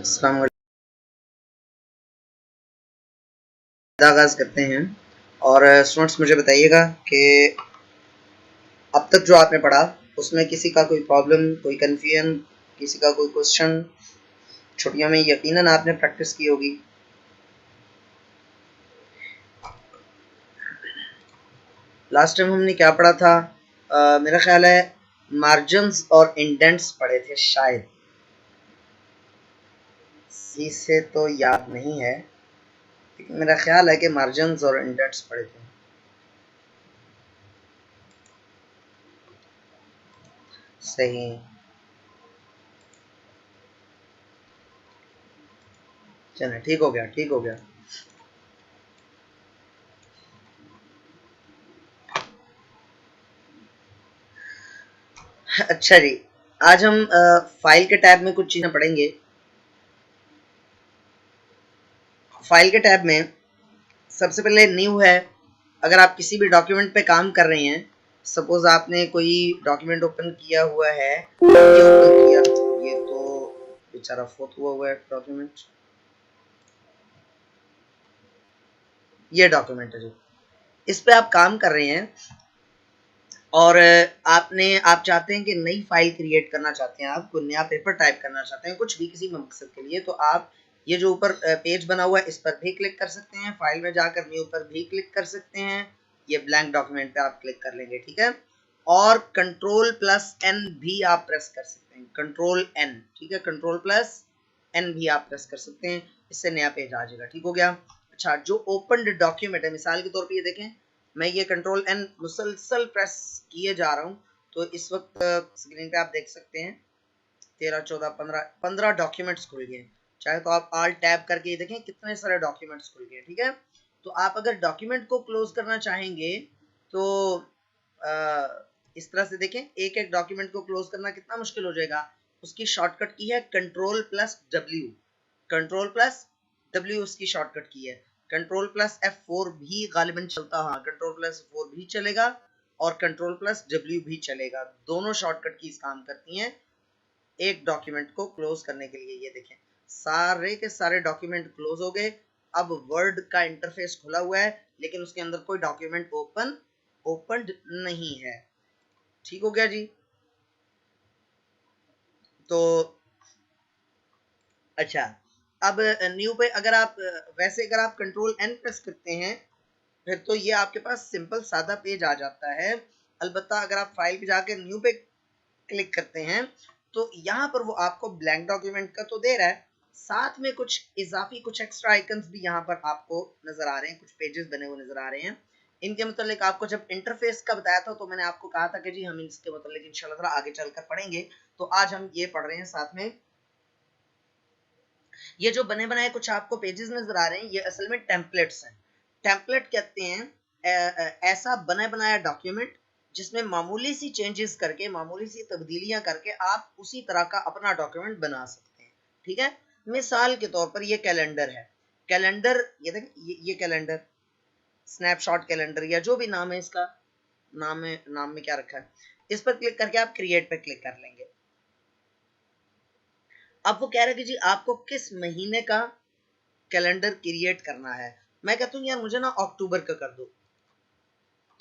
अस्सलाम वालेकुम। आगाज़ करते हैं और स्टूडेंट्स मुझे बताइएगा कि अब तक जो आपने पढ़ा उसमें किसी का कोई प्रॉब्लम, कोई कन्फ्यूजन, किसी का कोई क्वेश्चन। छुट्टियों में यकीनन आपने प्रैक्टिस की होगी। लास्ट टाइम हमने क्या पढ़ा था? मेरा ख्याल है मार्जिन्स और इंडेंट्स पढ़े थे शायद, सही से तो याद नहीं है, लेकिन मेरा ख्याल है कि मार्जिन्स और इंडेंट्स पढ़े थे। सही, चलो ठीक हो गया, ठीक हो गया। अच्छा जी, आज हम फाइल के टैब में कुछ चीज़ें पढ़ेंगे। फाइल के टैब में सबसे पहले न्यू है। अगर आप किसी भी डॉक्यूमेंट पे काम कर रहे हैं, सपोज आपने कोई डॉक्यूमेंट ओपन किया हुआ है, ये ओपन किया, ये तो बेचारा फोट हुआ है डॉक्यूमेंट, ये डॉक्यूमेंट है जी, इस पे आप काम कर रहे हैं और आप चाहते हैं कि नई फाइल क्रिएट करना चाहते हैं, आप कोई नया पेपर टाइप करना चाहते हैं, कुछ भी किसी मकसद के लिए, तो आप ये जो ऊपर पेज बना हुआ है इस पर भी क्लिक कर सकते हैं, फाइल में जाकर न्यू पर भी क्लिक कर सकते हैं, ये ब्लैंक डॉक्यूमेंट पे आप क्लिक कर लेंगे, ठीक है। और कंट्रोल प्लस एन भी आप प्रेस कर सकते हैं, कंट्रोल एन, ठीक है, कंट्रोल प्लस एन भी आप प्रेस कर सकते हैं, इससे नया पेज आ जाएगा, ठीक हो गया। अच्छा, जो ओपन डॉक्यूमेंट है, मिसाल के तौर पर ये देखें, मैं ये कंट्रोल एन मुसलसल प्रेस किए जा रहा हूँ, तो इस वक्त स्क्रीन पे आप देख सकते हैं 13, 14, 15 डॉक्यूमेंट्स खुल गए। चाहे तो आप ऑल टैब करके ये देखें कितने सारे डॉक्यूमेंट्स खुल गए, ठीक है। तो आप अगर डॉक्यूमेंट को क्लोज करना चाहेंगे तो इस तरह से देखें, एक एक डॉक्यूमेंट को क्लोज करना कितना मुश्किल हो जाएगा। उसकी शॉर्टकट की है control plus W, control plus W उसकी शॉर्टकट की है। कंट्रोल प्लस F4 भी गालिबन चलता, हाँ कंट्रोल प्लस F4 भी चलेगा और कंट्रोल प्लस डब्ल्यू भी चलेगा, दोनों शॉर्टकट कीज काम करती हैं एक डॉक्यूमेंट को क्लोज करने के लिए। ये देखें, सारे के सारे डॉक्यूमेंट क्लोज हो गए। अब वर्ड का इंटरफेस खुला हुआ है लेकिन उसके अंदर कोई डॉक्यूमेंट ओपन नहीं है, ठीक हो गया जी। तो अच्छा, अब न्यू पे अगर आप वैसे अगर आप कंट्रोल एन प्रेस करते हैं फिर तो ये आपके पास सिंपल सादा पेज आ जाता है। अलबत्ता अगर आप फाइल पे जाके न्यू पे क्लिक करते हैं तो यहाँ पर वो आपको ब्लैंक डॉक्यूमेंट का तो दे रहा है, साथ में कुछ इजाफी कुछ एक्स्ट्रा आइकन्स भी यहाँ पर आपको नजर आ रहे हैं, कुछ पेजेस बने हुए नजर आ रहे हैं। इनके मतलब आपको जब इंटरफेस का बताया था तो मैंने आपको कहा था कि जी हम इसके मतलब इंशाल्लाह आगे चलकर पढ़ेंगे, तो आज हम ये पढ़ रहे हैं। साथ में ये जो बने बनाए कुछ आपको पेजेस नजर आ रहे हैं, ये असल में टेम्पलेट्स हैं। टेम्पलेट कहते हैं ऐसा बना बनाया डॉक्यूमेंट जिसमें मामूली सी चेंजेस करके, मामूली सी तब्दीलियां करके आप उसी तरह का अपना डॉक्यूमेंट बना सकते हैं, ठीक है। मिसाल के तौर पर ये कैलेंडर है, कैलेंडर ये देखें, ये कैलेंडर, स्नैपशॉट कैलेंडर या जो भी नाम है इसका, नाम में क्या रखा है, इस पर क्लिक करके आप क्रिएट पर क्लिक कर लेंगे। अब वो कह रहे हैं कि जी आपको किस महीने का कैलेंडर क्रिएट करना है। मैं कहता हूँ यार मुझे ना अक्टूबर का कर दो,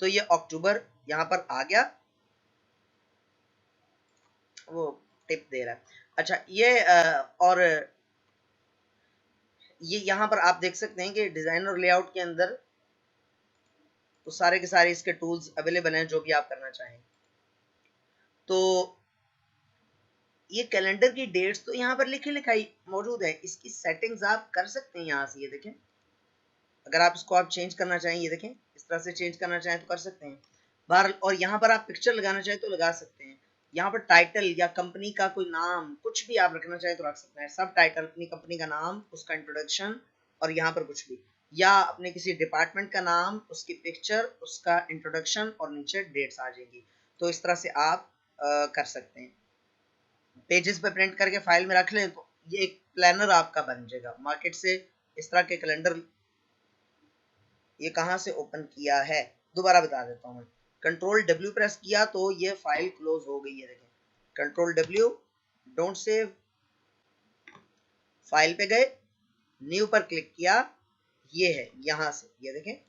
तो ये अक्टूबर यहाँ पर आ गया, वो टिप दे रहा है। अच्छा, ये और ये यहाँ पर आप देख सकते हैं कि डिजाइन और लेआउट के अंदर तो सारे के सारे इसके टूल्स अवेलेबल हैं जो भी आप करना चाहें। तो ये कैलेंडर की डेट्स तो यहाँ पर लिखी लिखाई मौजूद है, इसकी सेटिंग्स आप कर सकते हैं यहाँ से, ये देखें। अगर आप इसको आप चेंज करना चाहें, ये देखें इस तरह से चेंज करना चाहें तो कर सकते हैं बाहर, और यहाँ पर आप पिक्चर लगाना चाहें तो लगा सकते हैं। यहाँ पर टाइटल या कंपनी का कोई नाम कुछ भी आप रखना चाहें तो रख सकते हैं, सब टाइटल, अपनी कंपनी का नाम, उसका इंट्रोडक्शन, और यहाँ पर कुछ भी, या अपने किसी डिपार्टमेंट का नाम, उसकी पिक्चर, उसका इंट्रोडक्शन और नीचे डेट्स आ जाएंगी। तो इस तरह से आप कर सकते हैं। पेजेस पे प्रिंट करके फाइल में रख लें तो ये एक प्लानर आपका बन जाएगा। मार्केट से इस तरह के कैलेंडर ये कहां से ओपन किया है दोबारा बता देता हूं मैं। कंट्रोल डब्ल्यू प्रेस किया तो ये फाइल क्लोज हो गई है, देखें, control W, don't save, file पे गए, न्यू पर क्लिक किया, ये है यहां से, ये देखें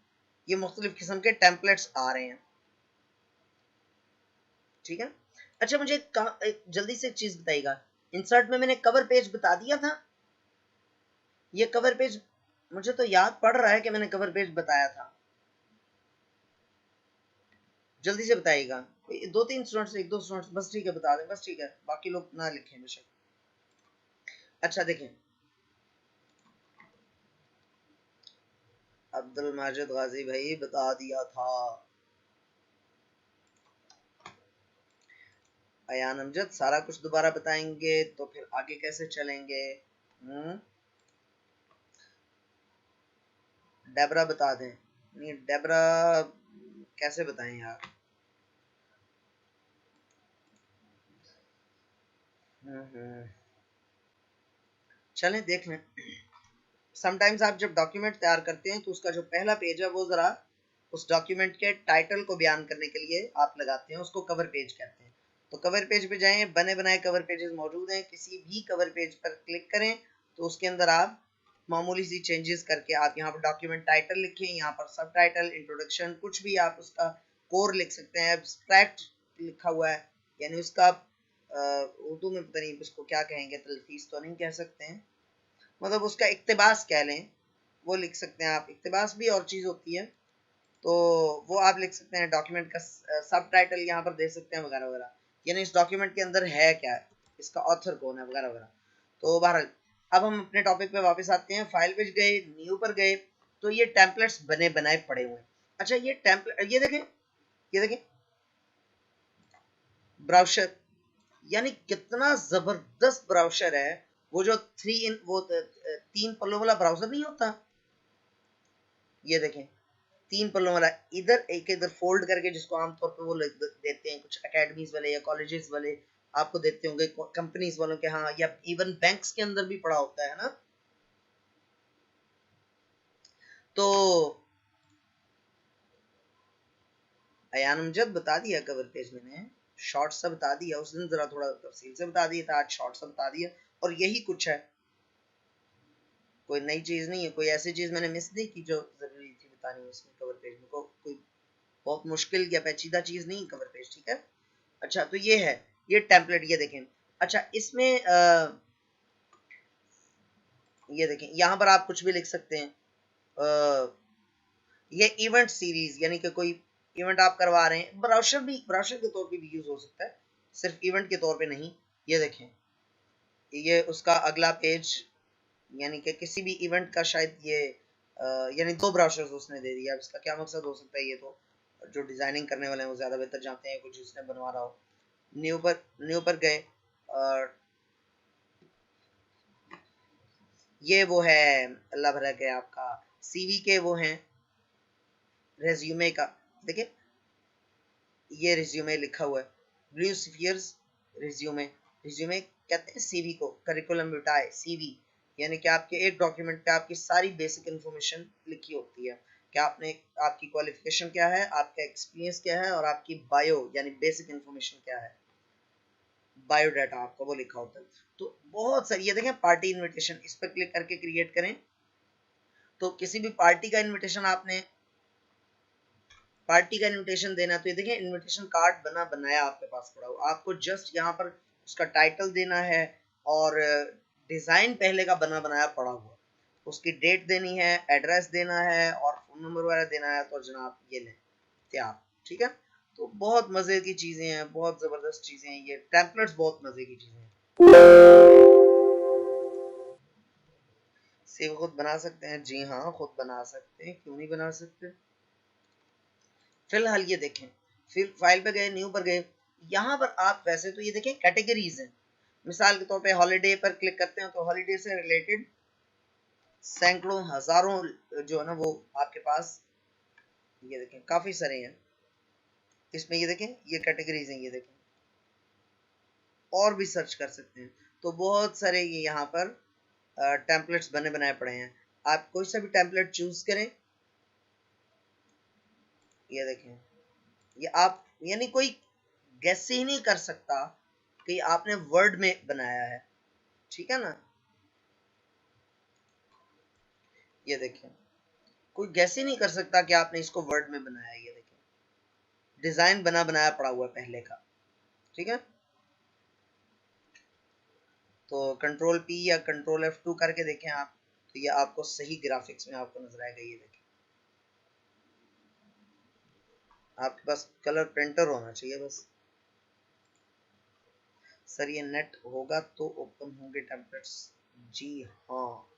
ये मुख्तलिफ किस्म के टेम्पलेट्स आ रहे हैं, ठीक है। अच्छा मुझे एक जल्दी से एक चीज बताइएगा, इंसर्ट में मैंने कवर पेज बता दिया था, ये कवर पेज मुझे तो याद पड़ रहा है कि मैंने कवर पेज बताया था, जल्दी से बताइएगा। दो तीन स्टूडेंट्स, एक दो स्टूडेंट्स बस, ठीक है बता दें बस, ठीक है, बाकी लोग ना लिखें बेशक। अच्छा देखें, अब्दुल माजिद गाजी भाई बता दिया था, अयान अमजद सारा कुछ दोबारा बताएंगे तो फिर आगे कैसे चलेंगे। डेबरा बता दें, नहीं डेबरा कैसे बताएं यार। चलें देख लें। समटाइम्स आप जब डॉक्यूमेंट तैयार करते हैं तो उसका जो पहला पेज है वो ज़रा उस डॉक्यूमेंट के टाइटल को बयान करने के लिए आप लगाते हैं, उसको कवर पेज कहते हैं। तो कवर पेज पे जाएं, बने बनाए कवर पेजेस मौजूद हैं, किसी भी कवर पेज पर क्लिक करें तो उसके अंदर आप मामूली सी चेंजेस करके आप यहाँ पर डॉक्यूमेंट टाइटल लिखें, यहाँ पर सब टाइटल, इंट्रोडक्शन, कुछ भी आप उसका कोर लिख सकते हैं। एब्स्ट्रैक्ट लिखा हुआ है यानी उसका उर्दू में पता नहीं उसको क्या कहेंगे, तलफीस तो नहीं कह सकते हैं, मतलब उसका इक्तबास कह लें, वो लिख सकते हैं आप। इक्तबास भी और चीज़ होती है, तो वो आप लिख सकते हैं। डॉक्यूमेंट का सब टाइटल यहाँ पर दे सकते हैं वगैरह वगैरह, यानी इस डॉक्यूमेंट के अंदर है क्या, इसका ऑथर कौन है वगैरह वगैरह। तो बहरहाल अब हम अपने टॉपिक पे वापस आते हैं। फाइल पेज गए, न्यू पर गए, तो ये टेम्पलेट्स बने बनाए पड़े हुए हैं। अच्छा ये टेम्पलेट, ये देखें, ये देखें ब्राउज़र, यानी कितना जबरदस्त ब्राउज़र है। वो जो तीन पल्लों वाला ब्राउज़र नहीं होता, ये देखें तीन पल्लों वाला, इधर एक इधर फोल्ड करके, जिसको आमतौर पे वो देते हैं कुछ एकेडमीज वाले या कॉलेजेस वाले, आपको देते होंगे कंपनीज वालों के, हाँ, या इवन बैंक्स के अंदर भी पड़ा होता है ना। तो अयान अमजद बता दिया कवर पेज, मैंने शॉर्ट सा बता दिया, उस दिन जरा थोड़ा तफसील से बता दिया था, आज शॉर्ट सा बता दिया, और यही कुछ है, कोई नई चीज नहीं है, कोई ऐसी चीज मैंने मिस नहीं की जो जरूरी थी बतानी उसमें कवर पेज में, कोई बहुत मुश्किल या पेचीदा चीज नहीं कवर पेज, ठीक है। अच्छा तो ये है, ये टेम्पलेट, ये देखें। अच्छा इसमें ये देखें यहाँ पर आप कुछ भी लिख सकते हैं। ये इवेंट सीरीज, यानी कि कोई इवेंट आप करवा रहे हैं, ब्राउशर के तौर पे भी यूज हो सकता है, सिर्फ इवेंट के तौर पे नहीं। ये देखें, ये उसका अगला पेज, यानी कि किसी भी इवेंट का शायद ये यानी दो ब्राउशर्स उसने दे दिया। अब इसका क्या मकसद हो सकता है, ये तो जो डिजाइनिंग करने वाले हैं वो ज्यादा बेहतर जानते हैं, कुछ उसने बनवा रहा हो। न्यू पर गए, और ये वो है, अल्लाह भला के आपका सीवी के वो हैं, रेज्यूमे का, देखिए ये रिज्यूमे लिखा हुआ है, ब्लू स्फीयर्स रिज्यूमे। रिज्यूमे कहते हैं सीवी को, करिकुलम विटाए सीवी, यानी कि आपके एक डॉक्यूमेंट पे आपकी सारी बेसिक इन्फॉर्मेशन लिखी होती है, कि आपने, आपकी क्वालिफिकेशन क्या है, आपका एक्सपीरियंस क्या है, और आपकी बायो यानी बेसिक इन्फॉर्मेशन क्या है, बायोडाटा आपका वो लिखा होता है। तो बहुत सारी, ये देखें पार्टी इनविटेशन, इस पर क्लिक करके क्रिएट करें, तो किसी भी पार्टी का इनविटेशन आपने, पार्टी का इनविटेशन देना, तो ये देखिए इनविटेशन कार्ड बना बनाया आपके पास पड़ा हो, आपको जस्ट यहाँ पर उसका टाइटल देना है, और डिजाइन पहले का बना बनाया पड़ा हुआ, उसकी डेट देनी है, एड्रेस देना है, और फोन नंबर वगैरह देना है, तो जनाब ये लें तैयार, ठीक है। तो बहुत मजे की चीजें हैं, बहुत जबरदस्त चीजें हैं, ये टेम्पलेट्स बहुत मजे की चीजें हैं। सेव खुद बना सकते हैं, जी हाँ खुद बना सकते हैं, क्यों नहीं बना सकते। फिलहाल ये देखें, फिर फाइल पे गए, न्यू पर गए, यहाँ पर आप वैसे तो ये देखें कैटेगरीज हैं, मिसाल के तौर पे हॉलीडे पर क्लिक करते हैं तो हॉलीडे से रिलेटेड सैकड़ों हजारों जो है ना वो आपके पास, ये देखें काफी सारे हैं इसमें, ये देखें ये कैटेगरीज हैं, ये देखें और भी सर्च कर सकते हैं। तो बहुत सारे ये यहाँ पर टेम्पलेट्स बने बनाए पड़े हैं, आप कोई सा भी टेम्पलेट चूज करें, ये देखें, ये आप यानी कोई गैस ही नहीं कर सकता कि आपने वर्ड में बनाया है, ठीक है ना। ये देखें, कोई गैस ही नहीं कर सकता कि आपने इसको वर्ड में बनाया। ये देखें, डिजाइन बना बनाया पड़ा हुआ है पहले का। ठीक है, तो कंट्रोल पी या कंट्रोल F2 करके देखें आप, तो ये आपको सही ग्राफिक्स में आपको नजर आएगा। ये देखें, आपके पास कलर प्रिंटर होना चाहिए बस। सर ये नेट होगा तो ओपन होंगे टेम्पलेट्स? जी हाँ,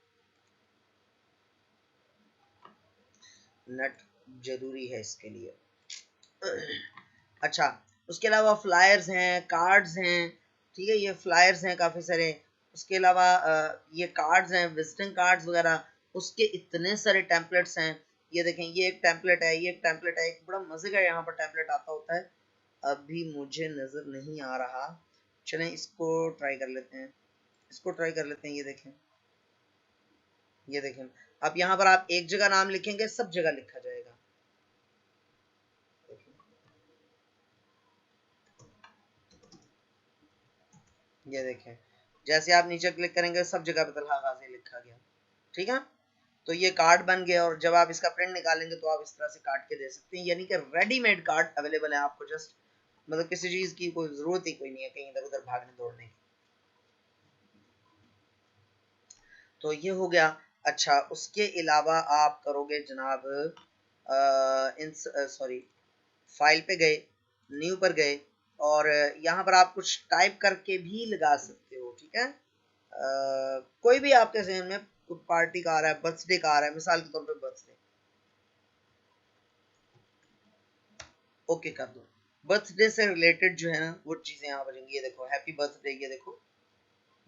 नेट जरूरी है इसके लिए। अच्छा, उसके अलावा फ्लायर्स हैं, कार्ड्स हैं। ठीक है, ये फ्लायर्स हैं काफ़ी सारे। उसके अलावा ये कार्ड्स हैं, विजिटिंग कार्ड्स वगैरह, उसके इतने सारे टेम्पलेट्स हैं। ये देखें, ये एक टेम्पलेट है, ये एक टेम्पलेट है। एक बड़ा मज़े का यहाँ पर टेम्पलेट आता होता है, अभी मुझे नज़र नहीं आ रहा। चलें इसको ट्राई कर लेते हैं, इसको ट्राई कर लेते हैं। ये देखें, ये देखें, अब यहाँ पर आप एक जगह नाम लिखेंगे, सब जगह लिखा जाएगा। ये देखें, जैसे आप नीचे क्लिक करेंगे सब जगह पे तलहा गाजी लिखा गया। ठीक है, तो ये कार्ड बन गया, और जब आप इसका प्रिंट निकालेंगे तो आप इस तरह से काट के दे सकते हैं। यानी कि रेडीमेड कार्ड अवेलेबल है आपको, जस्ट मतलब किसी चीज की कोई जरूरत ही कोई नहीं है कहीं इधर उधर भागने दौड़ने की। तो ये हो गया। अच्छा, उसके अलावा आप करोगे जनाब, इन सॉरी, फाइल पे गए, न्यू पर गए, और यहाँ पर आप कुछ टाइप करके भी लगा सकते हो। ठीक है, कोई भी आपके जहन में कोई पार्टी का आ रहा है, बर्थडे का आ रहा है, मिसाल के तौर पे बर्थडे, ओके कर दो। बर्थडे से रिलेटेड जो है ना वो चीजें यहाँ पर, ये देखो हैप्पी बर्थडे, ये देखो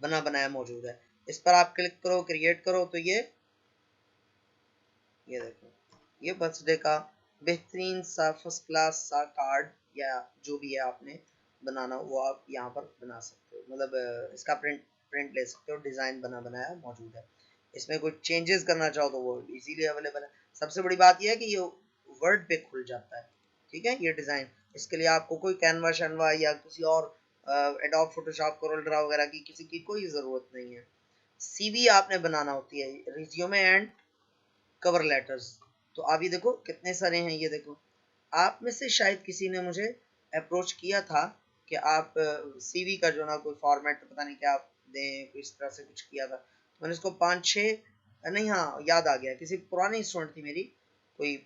बना बनाया मौजूद है। इस पर आप क्लिक करो, क्रिएट करो, तो ये देखो, ये बर्थडे का बेहतरीन सा फर्स्ट क्लास सा कार्ड या जो भी है आपने बनाना, वो आप यहाँ पर बना सकते हो। मतलब इसका प्रिंट प्रिंट ले सकते हो, डिजाइन बना बनाया मौजूद है। इसमें कोई चेंजेस करना चाहो तो वो इजीली अवेलेबल है। सबसे बड़ी बात यह है कि ये वर्ड पे खुल जाता है। ठीक है, ये डिजाइन, इसके लिए आपको कोई कैनवा शैनवा या किसी और एडोब फोटोशॉप कोरल वगैरह की किसी की कोई जरूरत नहीं है। सीवी आपने बनाना होती है, रिज्यूमे एंड कवर लेटर्स। तो आप ये देखो कितने सारे हैं। ये देखो, आप में से शायद किसी ने मुझे अप्रोच किया था कि आप सीवी का जो ना कोई फॉर्मेट पता नहीं क्या आप दें, कोई इस तरह से कुछ किया था। तो मैंने इसको 5-6 नहीं, हाँ याद आ गया, किसी पुरानी स्टूडेंट थी मेरी, कोई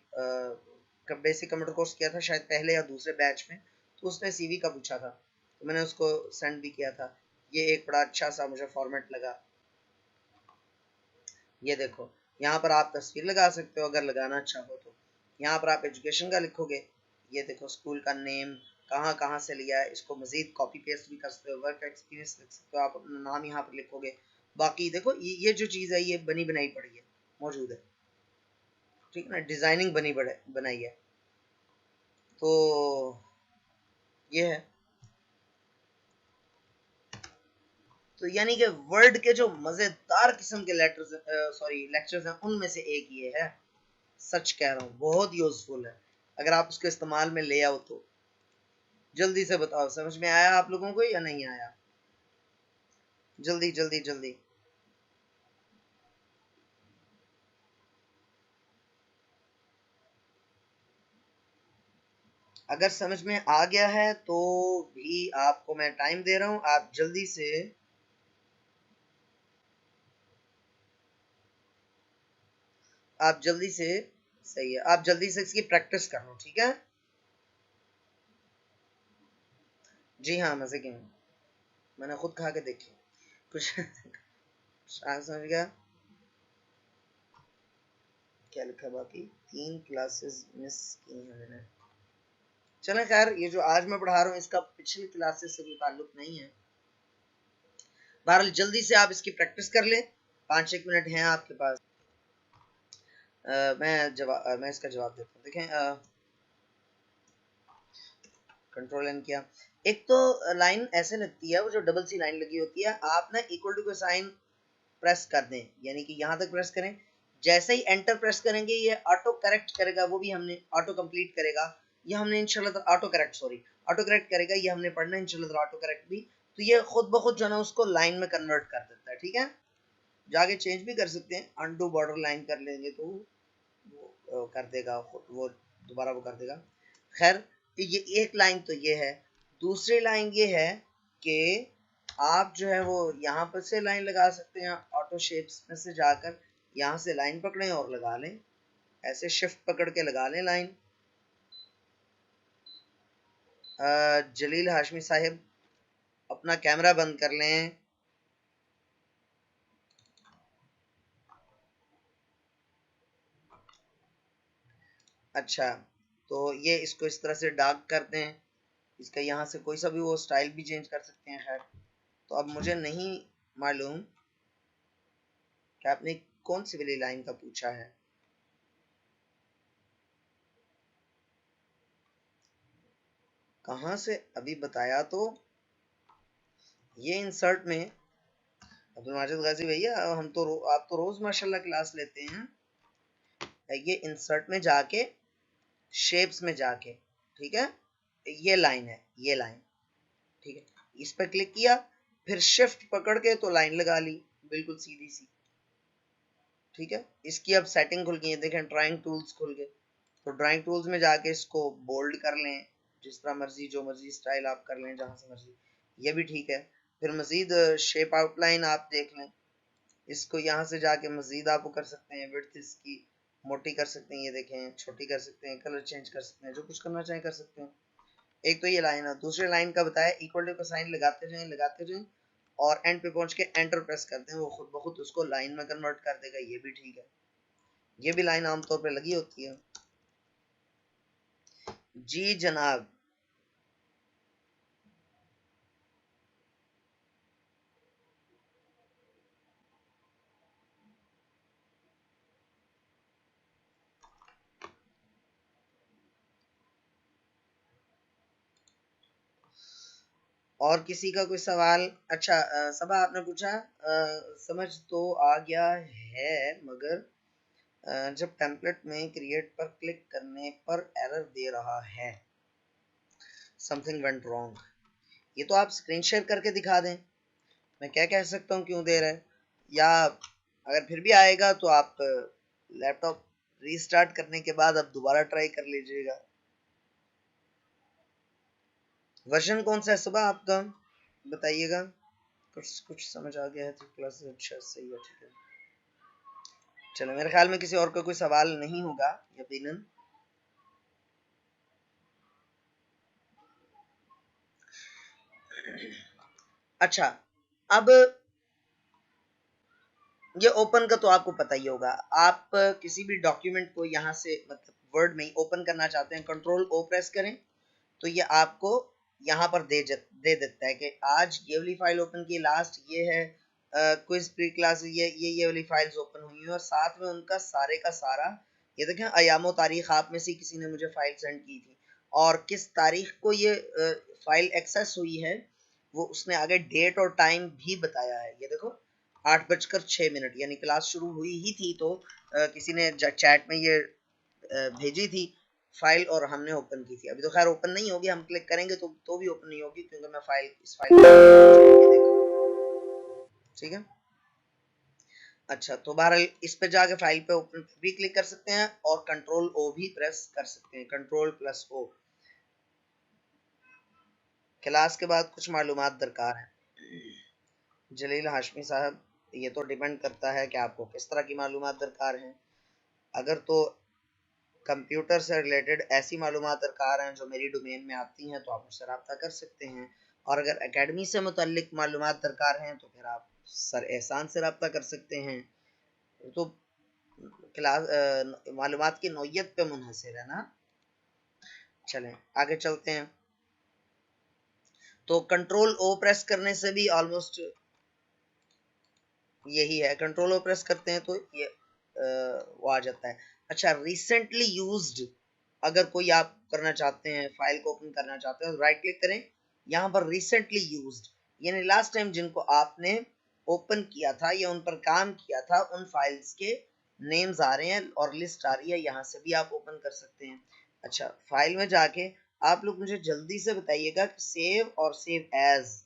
बेसिक कंप्यूटर कोर्स किया था शायद पहले या दूसरे बैच में, तो उसने सीवी का पूछा था, तो मैंने उसको सेंड भी किया था। ये एक बड़ा अच्छा सा मुझे फॉर्मेट लगा। ये देखो, यहाँ पर आप तस्वीर लगा सकते हो अगर लगाना चाहो तो। यहाँ पर आप एजुकेशन का लिखोगे, ये देखो स्कूल का नेम, कहाँ कहाँ से लिया है, इसको मजीद कॉपी पेस्ट भी कर सकते हो, वर्क एक्सपीरियंस लिख सकते हो, आप अपना नाम यहाँ पर लिखोगे। बाकी देखो ये जो चीज़ है ये बनी बनाई पड़ी है, मौजूद है। ठीक है ना, डिजाइनिंग बनाई है। तो ये है। तो यानी कि वर्ड के जो मजेदार किस्म के लेटर्स सॉरी लेक्चर्स हैं उनमें से एक ये है। सच कह रहा हूँ, बहुत यूजफुल है अगर आप उसके इस्तेमाल में ले आओ तो। जल्दी से बताओ, समझ में आया आप लोगों को या नहीं आया? जल्दी जल्दी जल्दी। अगर समझ में आ गया है तो भी आपको मैं टाइम दे रहा हूँ, आप जल्दी से, सही है, आप जल्दी से इसकी प्रैक्टिस कर लो। ठीक है, जी हाँ, मजे की हूँ, मैंने खुद खा के देखी कुछ। समझ गया क्या लिखा? बाकी 3 क्लासेस मिस की हैं मैंने। चलें खैर, ये जो आज मैं पढ़ा रहा हूँ इसका पिछली क्लासेस से कोई ताल्लुक नहीं है। बहरहाल जल्दी से आप इसकी प्रैक्टिस कर लें, 5-1 मिनट हैं आपके पास। मैं इसका जवाब देता हूँ। देखें, कंट्रोल एन किया, एक तो लाइन ऐसे लगती है, वो जो डबल सी लाइन लगी होती है, आप ना इक्वल टू का साइन प्रेस कर दें, यानी कि यहाँ तक प्रेस करें। जैसे ही एंटर प्रेस करेंगे ये ऑटो करेक्ट करेगा, वो भी हमने ऑटो कंप्लीट करेगा, ये हमने इंशाल्लाह auto correct, sorry auto correct करेगा, ये हमने पढ़ना है इंशाल्लाह ऑटो करेक्ट भी। तो ये खुद ब खुद जो है ना उसको लाइन में कन्वर्ट कर देता है। ठीक है, जाके चेंज भी कर सकते हैं, अनडू बॉर्डर लाइन कर लेंगे तो वो कर देगा, वो दोबारा वो कर देगा। खैर ये एक लाइन तो ये है। दूसरी लाइन ये है कि आप जो है वो यहाँ पर से लाइन लगा सकते हैं, ऑटो शेप्स में से जाकर यहाँ से लाइन पकड़ें और लगा लें, ऐसे शिफ्ट पकड़ के लगा लें लाइन। जलील हाशमी साहिब अपना कैमरा बंद कर लें। अच्छा, तो ये इसको इस तरह से डार्क कर दें, इसका यहाँ से कोई सा भी वो स्टाइल भी चेंज कर सकते हैं। खैर तो अब मुझे नहीं मालूम कि आपने कौन सी वाली लाइन का पूछा है। कहाँ से अभी बताया तो, ये इंसर्ट में अब्दुल माजिद गाजी भैया, हम तो आप तो रोज माशाल्लाह क्लास लेते हैं। ये इंसर्ट में जाके शेप्स में जाके, ठीक है, ये लाइन है, ये लाइन, ठीक है, इस पर क्लिक किया, फिर शिफ्ट पकड़ के तो लाइन लगा ली, बिल्कुल सीधी सी। ठीक है, इसकी अब सेटिंग खुल गई है, देखें ड्राइंग टूल्स खुल गए। तो ड्राइंग टूल्स में जाके इसको बोल्ड कर लें, जिस तरह मर्जी, जो मर्जी स्टाइल आप कर लें जहां से मर्जी, ये भी ठीक है। फिर मजीद शेप आउटलाइन आप देख लें, इसको यहाँ से जाके मजीद आप कर सकते हैं, विड्थ इसकी मोटी कर सकते हैं, ये देखें छोटी कर सकते हैं, कलर चेंज कर सकते हैं, जो कुछ करना चाहें कर सकते हैं। एक तो ये लाइन है। दूसरी लाइन का बताया, इक्वल टू का साइन लगाते जाएं और एंड पे पहुंच के एंटर प्रेस करते हैं, वो खुद ब खुद उसको लाइन में कन्वर्ट कर देगा, ये भी ठीक है। ये भी लाइन आमतौर पे लगी होती है। जी जनाब। और किसी का कोई सवाल? अच्छा सबा आपने पूछा, समझ तो आ गया है, मगर जब टेम्पलेट में क्रिएट पर क्लिक करने पर एरर दे रहा है, समथिंग वेंट रॉन्ग, ये तो आप स्क्रीन शेयर करके दिखा दें, मैं क्या कह सकता हूँ क्यों दे रहा है। या अगर फिर भी आएगा तो आप लैपटॉप रीस्टार्ट करने के बाद अब दोबारा ट्राई कर लीजिएगा। वर्जन कौन सा है सुबह आपका, बताइएगा। कुछ कुछ समझ आ गया है तो क्लास अच्छा सही है, ठीक है। चलो मेरे ख्याल में किसी और का कोई सवाल नहीं होगा यकीनन। अच्छा, अब ये ओपन का तो आपको पता ही होगा, आप किसी भी डॉक्यूमेंट को यहाँ से मतलब वर्ड में ही ओपन करना चाहते हैं, कंट्रोल ओ प्रेस करें तो ये आपको यहाँ पर दे देता है कि आज ये वाली फाइल ओपन की, लास्ट ये है क्विज प्री क्लास, ये वाली फाइल्स ओपन हुई हैं, और साथ में उनका सारे का सारा, ये देखें अयामो तारीख आप में से किसी ने मुझे फाइल सेंड की थी और किस तारीख को ये फाइल एक्सेस हुई है, वो उसने आगे डेट और टाइम भी बताया है। ये देखो 8:06, यानी क्लास शुरू हुई ही थी तो किसी ने चैट में ये भेजी थी फाइल और हमने ओपन की थी। अभी तो खैर ओपन नहीं होगी, हम क्लिक करेंगे तो भी ओपन नहीं होगी, क्योंकि मैं इस फाइल ठीक है। अच्छा, तो बहरहाल इस पे जाके फाइल पे ओपन भी क्लिक कर सकते हैं और कंट्रोल ओ भी प्रेस कर सकते हैं, कंट्रोल प्लस ओ। क्लास के बाद कुछ मालूमात दरकार है जलील हाशमी साहब, ये तो डिपेंड करता है कि आपको किस तरह की मालूमात दरकार हैं। अगर तो कंप्यूटर से रिलेटेड ऐसी मालूमात दरकार हैं जो मेरी डोमेन में आती हैं तो आप मुझसे रब्ता कर सकते हैं, और अगर एकेडमी से मुतल्लिक मालूमात दरकार हैं तो फिर आप सर एहसान से रब्ता कर सकते हैं। तो क्लास मालूमात की नौयत पे मुनहसर है ना। चलें आगे चलते हैं। तो कंट्रोल ओ प्रेस करने से भी ऑलमोस्ट यही है, कंट्रोल ओ प्रेस करते हैं तो ये वो आ जाता है। अच्छा, रिसेंटली यूज्ड अगर कोई आप करना चाहते हैं, फाइल को ओपन करना चाहते हैं तो राइट क्लिक करें, यहाँ पर रिसेंटली यूज्ड, यानी लास्ट टाइम जिनको आपने ओपन किया था या उन पर काम किया था उन फाइल्स के नेम्स आ रहे हैं और लिस्ट आ रही है, यहाँ से भी आप ओपन कर सकते हैं। अच्छा, फाइल में जाके आप लोग मुझे जल्दी से बताइएगा कि सेव और सेव एज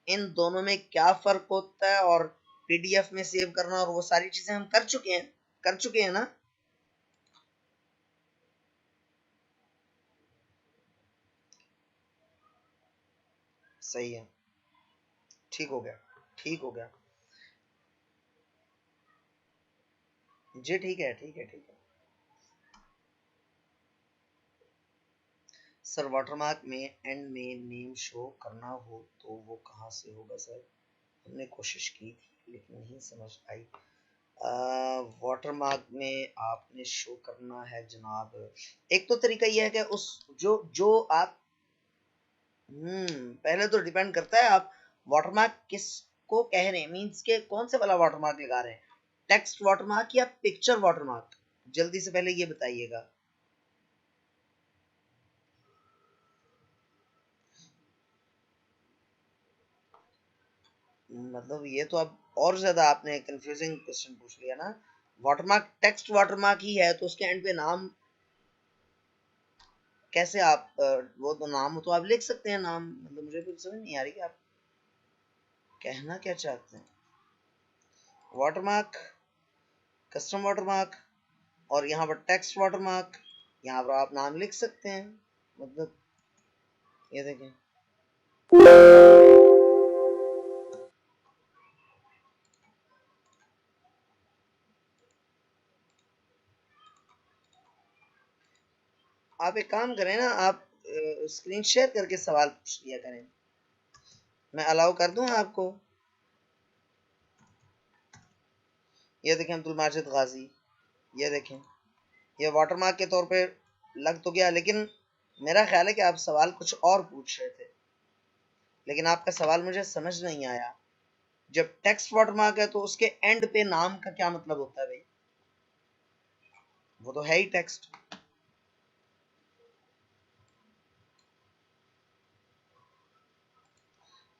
इन दोनों में क्या फ़र्क होता है और PDF में सेव करना और वो सारी चीजें हम कर चुके हैं ना। सही है, ठीक हो गया, ठीक हो गया जी, ठीक है, ठीक है, ठीक है। सर वाटरमार्क में एंड में नेम शो करना हो तो वो कहाँ से होगा सर? हमने कोशिश की थी लेकिन नहीं समझ आई। वाटरमार्क में आपने शो करना है जनाब, एक तो तरीका यह है कि उस जो जो आप पहले तो डिपेंड करता है आप वाटरमार्क किसको कह रहे हैं, मींस के कौन से वाला वाटरमार्क लगा रहे हैं, टेक्स्ट वाटरमार्क या पिक्चर वाटरमार्क, जल्दी से पहले ये बताइएगा। मतलब ये तो अब और ज्यादा आपने कंफ्यूजिंग क्वेश्चन पूछ लिया ना। वाटरमार्क टेक्स्ट वाटरमार्क ही है तो उसके एंड पे नाम कैसे आप वो तो नाम तो आप लिख सकते हैं नाम, मतलब मुझे कुछ समझ नहीं आ रही कि आप कहना क्या चाहते हैं। वाटरमार्क, कस्टम वाटरमार्क और यहाँ पर टेक्स्ट वाटरमार्क, यहाँ पर आप नाम लिख सकते हैं। मतलब ये देखें, आप एक काम करें ना, आप स्क्रीन शेयर करके सवाल पूछ लिया करें, मैं अलाउ कर दूं आपको। ये देखें अब्दुल माजिद गाजी, ये देखें ये वाटरमार्क के तौर पे लग तो गया, लेकिन मेरा ख्याल है कि आप सवाल कुछ और पूछ रहे थे, लेकिन आपका सवाल मुझे समझ नहीं आया। जब टेक्स्ट वाटरमार्क है तो उसके एंड पे नाम का क्या मतलब होता है भाई? वो तो है ही टेक्स्ट।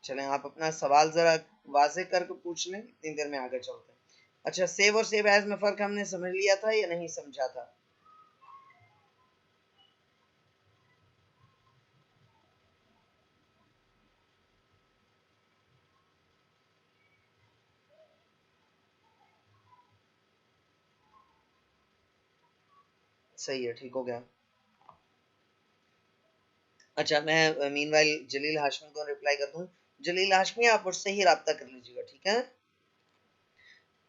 चलें आप अपना सवाल जरा वाजे करके पूछ लें, इतनी देर में आगे चलते हैं। अच्छा, सेव और सेव एज में फर्क हमने समझ लिया था या नहीं समझा था? सही है, ठीक हो गया। अच्छा, मैं मीनवाइल जलील हाशमी को रिप्लाई कर दूं। जलील हाशमी आप मुझसे ही राब्ता कर लीजिएगा, ठीक है?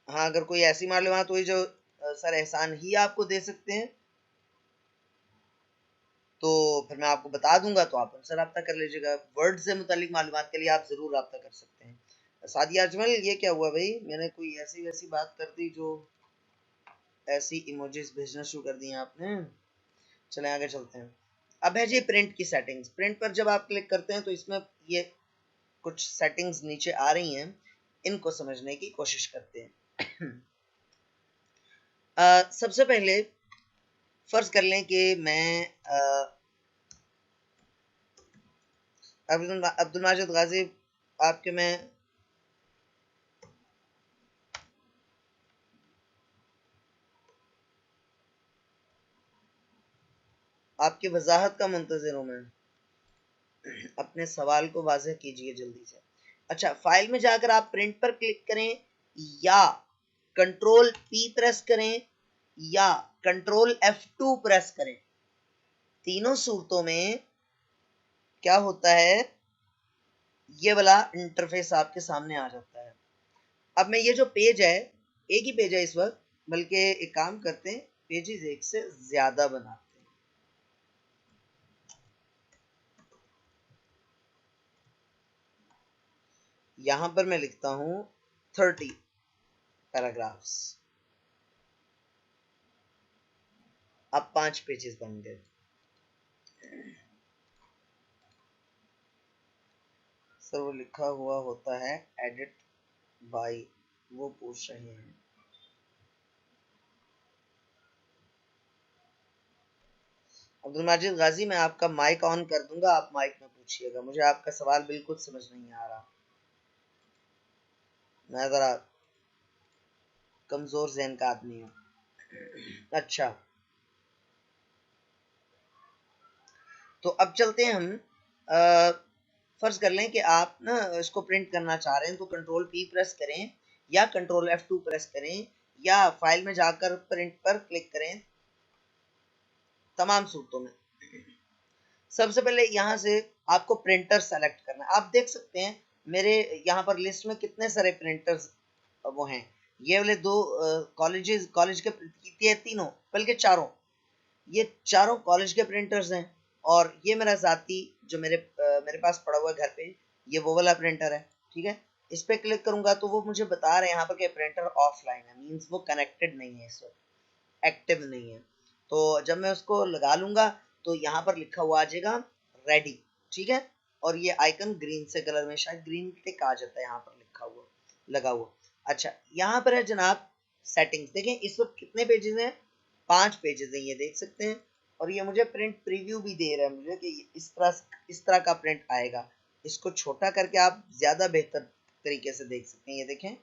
हाँ, अगर कोई ऐसी मालूमात हुई जो सर एहसान ही आपको दे सकते हैं तो फिर मैं आपको बता दूंगा, तो आप उनसे रब्ता कर लीजिएगा। वर्ड से मुतालिक मालूमात के लिए आप ज़रूर रब्ता कर सकते हैं। सादिया अजमल, ये क्या हुआ भाई? मैंने कोई ऐसी वैसी बात कर दी जो ऐसी इमोजीज भेजना शुरू कर दिए आपने। चलें आगे चलते हैं। अब है जी प्रिंट की सेटिंग्स। प्रिंट पर जब आप क्लिक करते हैं तो इसमें ये कुछ सेटिंग्स नीचे आ रही हैं, इनको समझने की कोशिश करते हैं। सबसे पहले फर्ज कर लें कि मैं अब्दुल माजिद गाजी आपके मैं आपकी वजाहत का मुंतज़िर हूँ मैं। अपने सवाल को वाज़ेह कीजिए जल्दी से। अच्छा, फाइल में जाकर आप प्रिंट पर क्लिक करें या कंट्रोल P प्रेस करें या कंट्रोल F2 प्रेस करें। तीनों सूरतों में क्या होता है, ये वाला इंटरफेस आपके सामने आ जाता है। अब मैं ये जो पेज है, एक ही पेज है इस वक्त, बल्कि एक काम करते हैं, पेजेस एक से ज्यादा बनाते हैं। यहां पर मैं लिखता हूं 30 पैराग्राफ्स। अब 5 पेजेस बन गए। सर वो लिखा हुआ होता है एडिट बाय, वो पूछ रहे हैं। अब्दुल माजिद गाजी, मैं आपका माइक ऑन कर दूंगा, आप माइक में पूछिएगा, मुझे आपका सवाल बिल्कुल समझ नहीं आ रहा। मैं जरा कमजोर ज़हन का आदमी हूँ। अच्छा, तो अब चलते हैं हम। फर्ज कर लें कि आप ना इसको प्रिंट करना चाह रहे हैं तो कंट्रोल P प्रेस करें या कंट्रोल F2 प्रेस करें या फाइल में जाकर प्रिंट पर क्लिक करें तमाम सूरतों में। सबसे पहले यहाँ से आपको प्रिंटर सेलेक्ट करना है। आप देख सकते हैं मेरे यहाँ पर लिस्ट में कितने सारे प्रिंटर्स वो हैं। ये वाले दो कॉलेज के तीनों बल्कि चारों, ये चारों कॉलेज के प्रिंटर्स हैं। और ये मेरा ज़ाती जो मेरे पास पड़ा हुआ है घर पे, ये वो वाला प्रिंटर है। ठीक है, इस पर क्लिक करूंगा तो वो मुझे बता रहे हैं यहाँ पर कि प्रिंटर ऑफलाइन है, मीन्स वो कनेक्टेड नहीं है, इस वक्त एक्टिव नहीं है। तो जब मैं उसको लगा लूंगा तो यहाँ पर लिखा हुआ आ जाएगा रेडी। ठीक है, और ये आइकन ग्रीन से कलर में, शायद ग्रीन टिक आ जाता है यहाँ पर लिखा हुआ लगा हुआ। अच्छा, यहाँ पर है जनाब सेटिंग्स। देखें इस वक्त कितने पेजेस हैं, 5 पेजेस हैं, ये देख सकते हैं। और ये मुझे प्रिंट प्रीव्यू भी दे रहा है मुझे कि इस तरह का प्रिंट आएगा। इसको छोटा करके आप ज्यादा बेहतर तरीके से देख सकते हैं। ये देखें,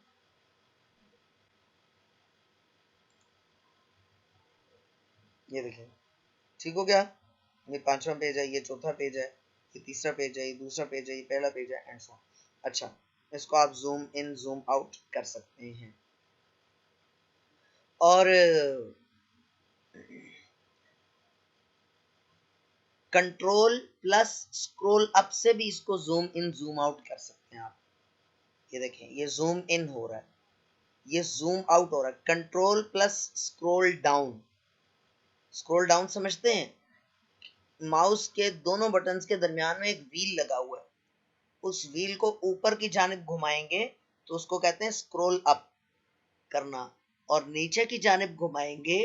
ये देखें, ठीक हो गया। ये 5वां पेज है, ये 4था पेज है, ये 3रा पेज है, ये 2रा पेज है, ये पहला पेज है, एंड सो। अच्छा, इसको आप जूम इन जूम आउट कर सकते हैं। और कंट्रोल प्लस स्क्रॉल अप से भी इसको जूम इन जूम आउट कर सकते हैं आप। ये देखें, ये जूम इन हो रहा है, ये जूम आउट हो रहा है। कंट्रोल प्लस स्क्रॉल डाउन समझते हैं, माउस के दोनों बटन्स के दरमियान में एक व्हील लगा हुआ है, उस व्हील को ऊपर की जानिब घुमाएंगे तो उसको कहते हैं स्क्रॉल अप करना, और नीचे की जानिब घुमाएंगे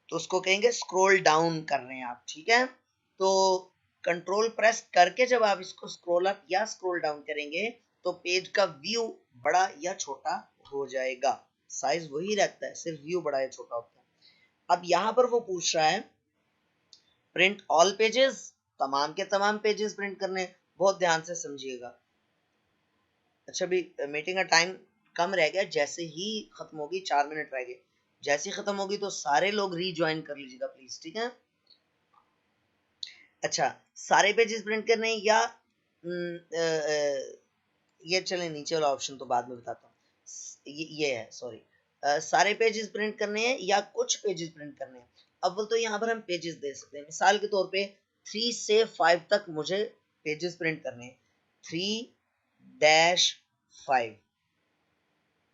तो उसको कहेंगे स्क्रॉल डाउन कर रहे हैं आप। ठीक है, तो कंट्रोल प्रेस करके जब आप इसको स्क्रॉल अप या स्क्रॉल डाउन करेंगे तो पेज का व्यू बड़ा या छोटा हो जाएगा। साइज वही रहता है, सिर्फ व्यू बड़ा या छोटा होता है। अब यहाँ पर वो पूछ रहा है प्रिंट ऑल पेजेस, तमाम के तमाम पेजेस प्रिंट करने। बहुत ध्यान से समझिएगा। अच्छा, अभी मीटिंग का टाइम कम रह गया, जैसे ही खत्म होगी, 4 मिनट रह गए, जैसे ही खत्म होगी तो सारे लोग रीज्वाइन कर लीजिएगा प्लीज। ठीक है, अच्छा, सारे पेजेस प्रिंट करने या ये चले नीचे वाला ऑप्शन तो बाद में बताता हूँ। ये है, सॉरी, सारे पेजेस प्रिंट करने हैं या कुछ पेजेस प्रिंट करने हैं। अव्वल तो यहाँ पर हम पेजेस दे सकते हैं। मिसाल के तौर पे 3 से 5 तक मुझे पेजेस प्रिंट करने हैं। 3-5,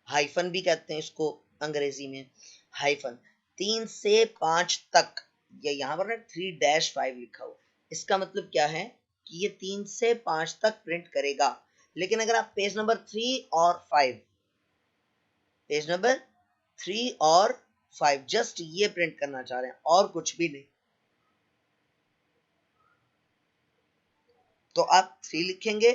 हाइफन भी कहते हैं इसको अंग्रेजी में, हाइफन। 3 से 5 तक, ये यहाँ पर ना 3-5 लिखा हुआ, इसका मतलब क्या है कि ये 3 से 5 तक प्रिंट करेगा। लेकिन अगर आप पेज नंबर 3 और 5, पेज नंबर 3 और 5 जस्ट ये प्रिंट करना चाह रहे हैं और कुछ भी नहीं, तो आप 3 लिखेंगे,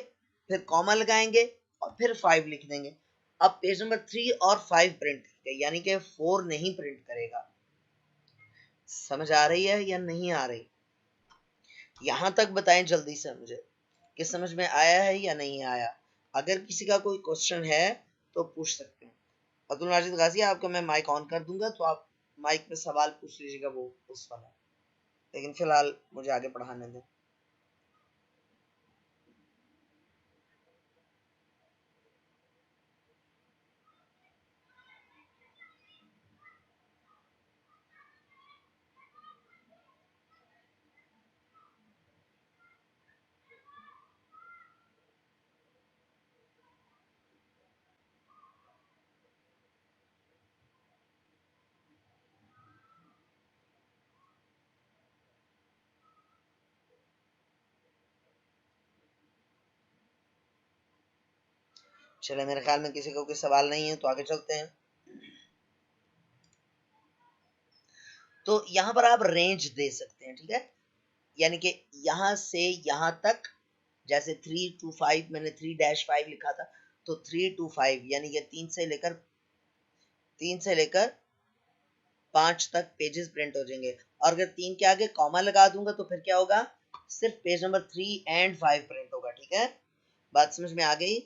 फिर कॉमा लगाएंगे और फिर 5 लिख देंगे। अब पेज नंबर 3 और 5 प्रिंट करेगा, यानी कि 4 नहीं प्रिंट करेगा। समझ आ रही है या नहीं आ रही? यहां तक बताएं जल्दी से मुझे कि समझ में आया है या नहीं आया। अगर किसी का कोई क्वेश्चन है तो पूछ सकते हैं। अब्दुल माजिद गाजी, आपका मैं माइक ऑन कर दूंगा तो आप माइक पे सवाल पूछ लीजिएगा, वो उस वाला। लेकिन फिलहाल मुझे आगे पढ़ाने दें। चले, मेरे ख्याल में किसी को कोई सवाल नहीं है तो आगे चलते हैं। तो यहाँ पर आप रेंज दे सकते हैं। ठीक है, यानी कि यहाँ से यहाँ तक, जैसे 3 to 5 मैंने 3-5 लिखा था, तो 3 to 5 यानी कि 3 से लेकर 5 तक पेजेस प्रिंट हो जाएंगे। और अगर 3 के आगे कॉमा लगा दूंगा तो फिर क्या होगा, सिर्फ पेज नंबर 3 and 5 प्रिंट होगा। ठीक है, बात समझ में आ गई?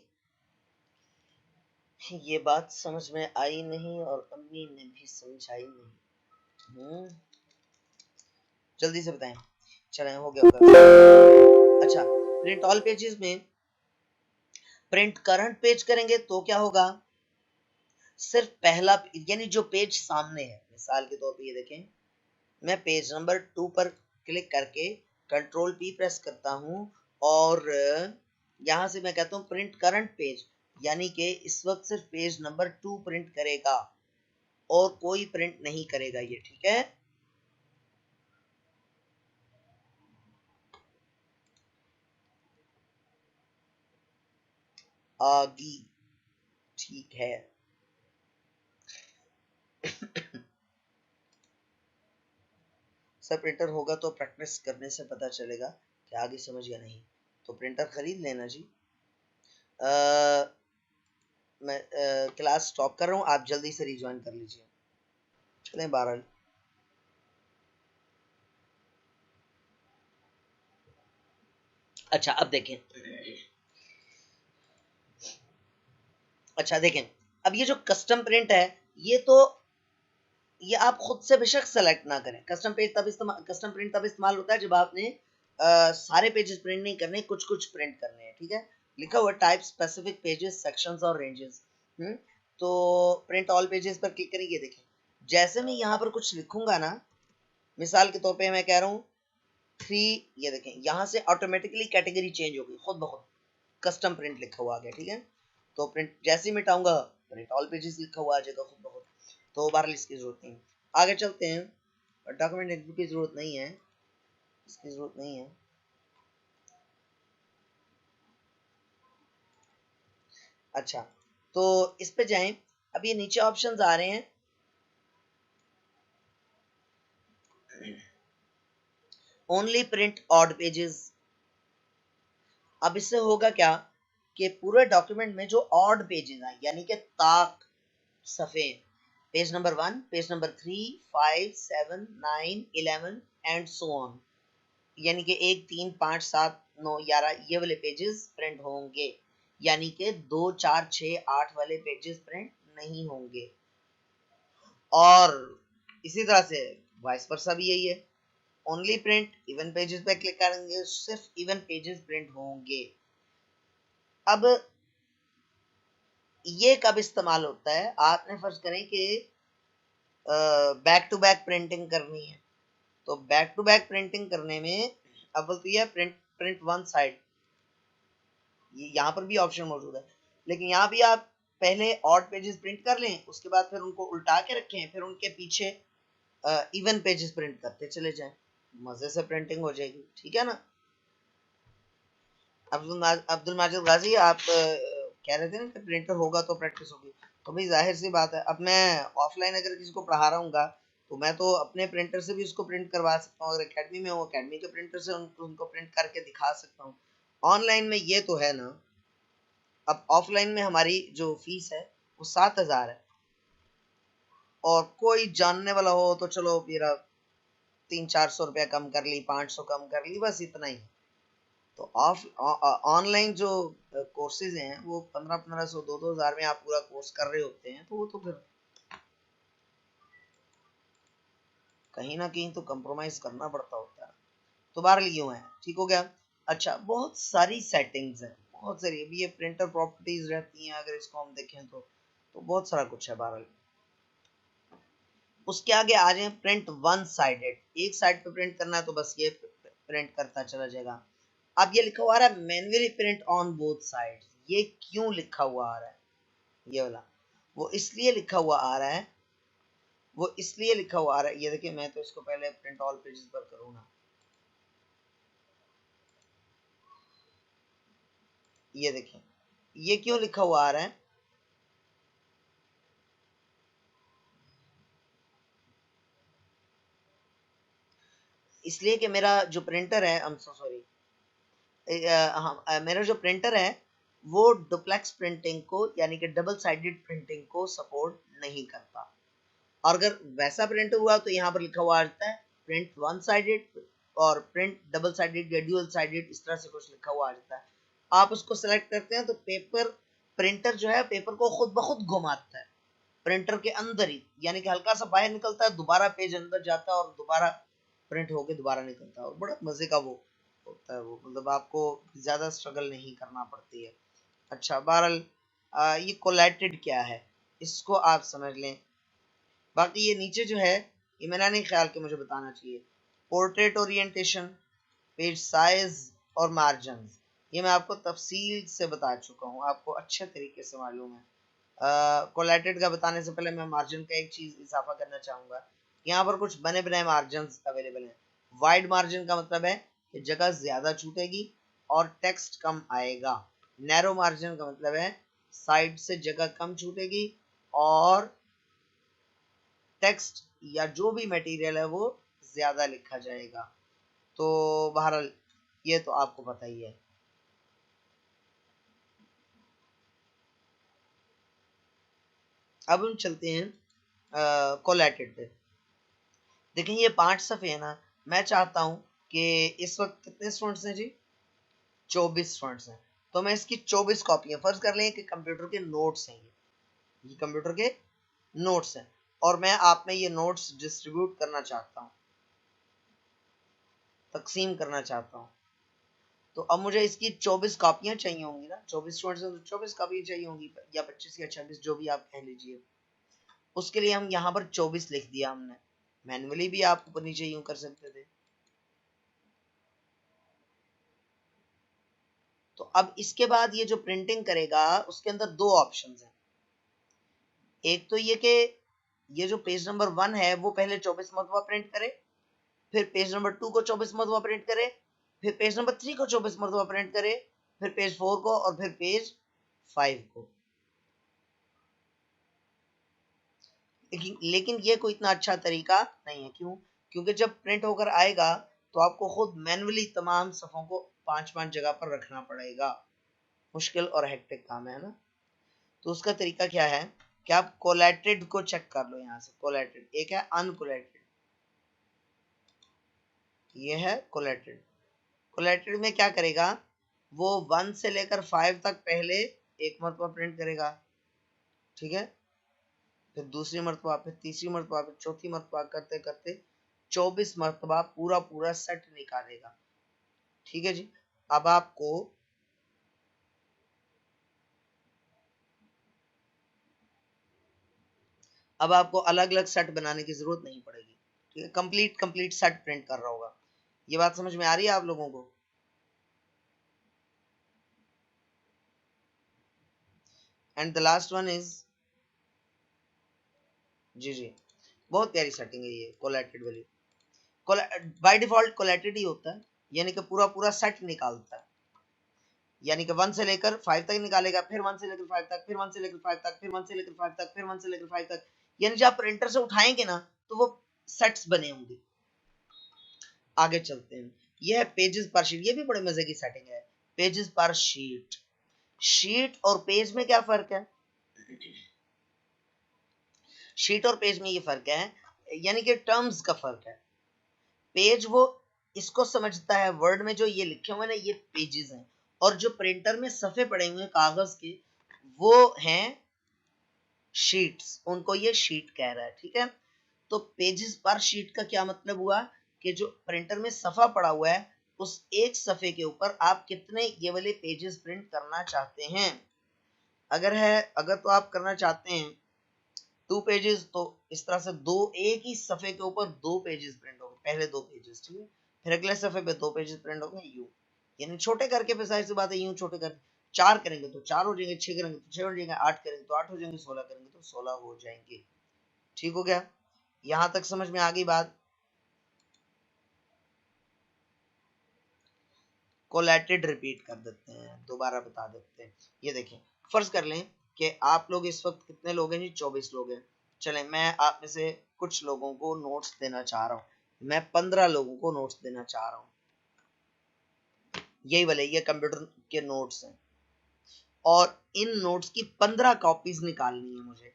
ये बात समझ में आई नहीं और अम्मी ने भी समझाई नहीं। जल्दी से बताएं। चलें, हो गया होगा। अच्छा, प्रिंट ऑल पेजेस में प्रिंट करंट पेज करेंगे तो क्या होगा, सिर्फ पहला यानी जो पेज सामने है, मिसाल के तौर पे ये देखें, मैं पेज नंबर 2 पर क्लिक करके कंट्रोल P प्रेस करता हूं और यहां से मैं कहता हूं प्रिंट करंट पेज, यानी कि इस वक्त सिर्फ पेज नंबर 2 प्रिंट करेगा और कोई प्रिंट नहीं करेगा ये, ठीक है। आगे ठीक है। सर प्रिंटर होगा तो प्रैक्टिस करने से पता चलेगा कि आगे समझ गया नहीं, तो प्रिंटर खरीद लेना जी। मैं क्लास स्टॉप कर रहा हूँ, आप जल्दी से रिज्वाइन कर लीजिए। चलें 12। अच्छा अब देखें, अच्छा देखें, अब ये जो कस्टम प्रिंट है ये तो ये आप खुद से बेशक सेलेक्ट ना करें। कस्टम प्रिंट तब इस्तेमाल होता है जब आपने सारे पेजेस प्रिंट नहीं करने, कुछ कुछ प्रिंट करने हैं, ठीक है। लिखा हुआ टाइप स्पेसिफिक पेजेस, सेक्शंस और रेंजेस। तो प्रिंट ऑल पेजेस पर क्लिक करेंगे। देखें जैसे मैं यहाँ पर कुछ लिखूंगा ना, मिसाल के तौर पे मैं कह रहा हूँ 3, ये देखें यहाँ से ऑटोमेटिकली कैटेगरी चेंज हो गई खुद ब खुद, कस्टम प्रिंट लिखा हुआ आ गया, ठीक है। तो प्रिंट जैसे ही मिटाऊंगा प्रिंट ऑल पेजेस लिखा हुआ आ जाएगा खुद ब खुद, तो बहरहाल इसकी जरूरत नहीं। आगे चलते हैं। डॉक्यूमेंट एंट्री की जरूरत नहीं है, इसकी जरूरत नहीं है। अच्छा तो इस पे जाएं, अब ये नीचे ऑप्शंस आ रहे हैं, ओनली प्रिंट ऑड पेजेस। अब इससे होगा क्या कि पूरे डॉक्यूमेंट में जो ऑड पेजेस आए यानी कि ताक सफ़े, page number 1, page number 3, 5, 7, 9, 11 and so on, यानी कि 1, 3, 5, 7, 9, 11 ये वाले पेजेस प्रिंट होंगे, यानी कि 2, 4, 6, 8 वाले पेजेस प्रिंट नहीं होंगे। और इसी तरह से वाइस वर्सा भी यही है, ओनली प्रिंट इवन पेजेस पे क्लिक करेंगे, सिर्फ इवन पेजेस प्रिंट होंगे। अब ये कब इस्तेमाल होता है, आपने फर्ज करें कि बैक टू बैक प्रिंटिंग करनी है, तो बैक टू बैक प्रिंटिंग करने में अव्वल तो यह प्रिंट प्रिंट वन साइड, यहाँ पर भी ऑप्शन मौजूद है, लेकिन यहाँ भी आप पहले ऑड पेजेस प्रिंट कर लें, उसके बाद फिर उनको उल्टा के रखें, फिर उनके पीछे इवन पेजेस प्रिंट करते चले जाएं, मजे से प्रिंटिंग हो जाएगी, ठीक है ना। अब्दुल माजिद गाजी, आप कह रहे थे ना कि प्रिंटर होगा तो प्रैक्टिस होगी, तो भाई जाहिर सी बात है, अब मैं ऑफलाइन अगर किसी को पढ़ा रहा हूँ तो मैं तो अपने प्रिंटर से भी उसको प्रिंट करवा सकता हूँ, अगर एकेडमी में हो एकेडमी के प्रिंटर से उनको प्रिंट करके दिखा सकता हूँ। ऑनलाइन में ये तो है ना, अब ऑफलाइन में हमारी जो फीस है वो 7,000 है, और कोई जानने वाला हो तो चलो मेरा 300-400 रुपया कम कर ली, 500 कम कर ली, बस इतना ही। तो ऑफ ऑनलाइन जो कोर्सेज हैं वो 1500 2,000 में आप पूरा कोर्स कर रहे होते हैं, तो वो तो फिर कहीं ना कहीं तो कंप्रोमाइज करना पड़ता होता है। तो बहरहाल यूं है, ठीक हो गया। अच्छा बहुत सारी सेटिंग्स हैं, बहुत सारी, अभी ये प्रिंटर प्रॉपर्टीज रहती हैं, अगर इसको हम देखें तो बहुत सारा कुछ है बहरहाल। उसके आगे आ जाए प्रिंट वन साइडेड, एक साइड पे प्रिंट करना है तो बस ये प्रिंट करता चला जाएगा। अब ये लिखा हुआ आ रहा है manually print on both side, ये क्यों लिखा हुआ आ रहा है, ये वाला वो इसलिए लिखा हुआ आ रहा है, वो इसलिए लिखा हुआ आ रहा है, ये देखिए मैं तो इसको पहले प्रिंट ऑल पेजेस पर करूंगा, ये देखिए ये क्यों लिखा हुआ आ रहा है, इसलिए कि मेरा जो प्रिंटर है, आई एम सो सॉरी, मेरा जो प्रिंटर है वो डुप्लेक्स प्रिंटिंग को यानी कि डबल साइडेड प्रिंटिंग को सपोर्ट नहीं करता, और अगर वैसा प्रिंट हुआ तो यहाँ पर लिखा हुआ आता है प्रिंट वन साइडेड और प्रिंट डबल साइडेड या ड्यूअल साइडेड, इस तरह से कुछ लिखा हुआ आ जाता है। आप उसको सेलेक्ट करते हैं तो पेपर प्रिंटर जो है पेपर को खुद ब खुद घुमाता है प्रिंटर के अंदर ही, यानी कि हल्का सा बाहर निकलता है, दोबारा पेज अंदर जाता है और दोबारा प्रिंट होके दोबारा निकलता है, और बड़ा मजे का वो होता है, वो मतलब आपको ज्यादा स्ट्रगल नहीं करना पड़ती है। अच्छा बहरहाल ये कोलैटेड क्या है इसको आप समझ लें। बाकी ये नीचे जो है ये मेरा नहीं ख्याल कि मुझे बताना चाहिए। पोर्ट्रेट ओरिएंटेशन, पेज साइज और मार्जिन, ये मैं आपको तफसील से बता चुका हूँ, आपको अच्छे तरीके से मालूम है। कोलैटेड का बताने से पहले मैं मार्जिन का एक चीज़ इजाफा करना चाहूँगा। यहाँ पर कुछ बने बनाए मार्जिन अवेलेबल हैं। वाइड मार्जिन का मतलब है कि जगह ज़्यादा छूटेगी और टेक्स्ट कम आएगा। नैरो मार्जिन का मतलब है साइड से जगह कम छूटेगी और टेक्स्ट या जो भी मटेरियल है वो ज़्यादा लिखा जाएगा। तो बहरहाल ये तो आपको पता ही है। अब हम चलते हैं कोलैटेड पे। देखें ये 5 सफ़े है ना, मैं चाहता हूँ कि इस वक्त कितने स्टूडेंट्स हैं जी? 24 स्टूडेंट्स हैं। तो मैं इसकी 24 कॉपियाँ, फर्ज कर लें कि कंप्यूटर के नोट्स हैं, ये कंप्यूटर के नोट्स हैं और मैं आप में ये नोट्स डिस्ट्रीब्यूट करना चाहता हूँ, तकसीम करना चाहता हूँ। तो अब मुझे इसकी 24 कॉपियाँ चाहिए होंगी ना, 24 स्टूडेंट्स हैं तो 24 कॉपियाँ चाहिए होंगी, या 25 या 26 जो भी आप कह लीजिए। उसके लिए हम यहाँ पर 24 लिख दिया हमने। मैनुअली भी आप ऊपर नीचे यूं कर सकते थे। तो अब इसके बाद ये जो प्रिंटिंग करेगा उसके अंदर दो ऑप्शंस हैं। एक तो ये कि ये जो पेज नंबर 1 है वो पहले 24 मरतबा प्रिंट करे, फिर पेज नंबर 2 को 24 मरतबा प्रिंट करे, फिर पेज नंबर 3 को 24 मरतबा प्रिंट करे, फिर पेज 4 को और फिर पेज 5 को। लेकिन ये कोई इतना अच्छा तरीका नहीं है। क्यों? क्योंकि जब प्रिंट होकर आएगा तो आपको खुद मैन्युअली तमाम सफ़ों को 5-5 जगह पर रखना पड़ेगा। मुश्किल और हेक्टिक काम है ना। तो उसका तरीका क्या है कि आप कोलैटेड को चेक कर लो। यहाँ से कोलैटेड, एक है अनकोलैटेड, ये है कोलैटेड। कोलैटेड में क्या करेगा, वो 1 से लेकर 5 तक पहले एक मरतबा प्रिंट करेगा, ठीक है, फिर दूसरी मरतबा, फिर तीसरी मरतबा, फिर चौथी मरतबा, करते करते 24 मरतबा पूरा पूरा सेट निकालेगा। ठीक है जी। अब आपको अलग अलग सेट बनाने की जरूरत नहीं पड़ेगी। ठीक है, कंप्लीट कंप्लीट सेट प्रिंट कर रहा होगा। ये बात समझ में आ रही है आप लोगों को? And the last one is, जी जी, बहुत प्यारी सेटिंग है ये कोलैटेड वाली। बाय डिफॉल्ट कोलैटेड ही होता है, यानी कि पूरा पूरा सेट निकालता है। यानी कि 1 से लेकर 5 तक निकालेगा, फिर 1 से लेकर 5 तक, फिर 1 से लेकर 5 तक, फिर 1 से लेकर 5 तक, फिर 1 से लेकर 5 तक। यानी जब आप प्रिंटर से उठाएंगे ना तो वो सेट्स बने होंगे। आगे चलते हैं। ये है पेजेस पर शीट, ये भी बड़े मजे की सेटिंग है। पेजेस पर शीट, शीट और पेज में क्या फर्क है? शीट और पेज में ये फर्क है, यानी कि टर्म्स का फर्क है। पेज वो इसको समझता है, वर्ड में जो ये लिखे हुए ना ये पेजेस हैं, और जो प्रिंटर में सफ़े पड़े हुए हैं कागज के वो हैं शीट्स, उनको ये शीट कह रहा है। ठीक है, तो पेजेस पर शीट का क्या मतलब हुआ कि जो प्रिंटर में सफ़ा पड़ा हुआ है उस एक सफ़े के ऊपर आप कितने ये वाले पेजेस प्रिंट करना चाहते हैं। अगर तो आप करना चाहते हैं 2 पेजेस, तो इस तरह से दो, एक ही सफ़े के ऊपर 2 पेजेस प्रिंट हो गए, पहले 2 पेजेस, ठीक है, फिर अगले सफ़े पे 2 पेजेस प्रिंट हो गए, यूं। यानी छोटे करके पे जाहिर सी बात है यूं छोटे कर, 4 करेंगे तो 4 हो जाएंगे, 6 करेंगे तो 6 हो जाएंगे, 8 करेंगे तो 8 हो जाएंगे, 16 करेंगे तो 16 हो जाएंगे। ठीक हो गया? यहां तक समझ में आ गई बात? कोलैटेड रिपीट कर देते हैं, दोबारा बता देते हैं। ये देखें, फर्ज कर लें कि आप लोग इस वक्त कितने लोग हैं जी? 24 लोग हैं। चलें, मैं आप में से कुछ लोगों को नोट्स देना चाह रहा हूँ। मैं 15 लोगों को नोट्स देना चाह रहा हूँ। यही वाले ये कंप्यूटर के नोट्स हैं और इन नोट्स की 15 कॉपीज निकालनी है मुझे।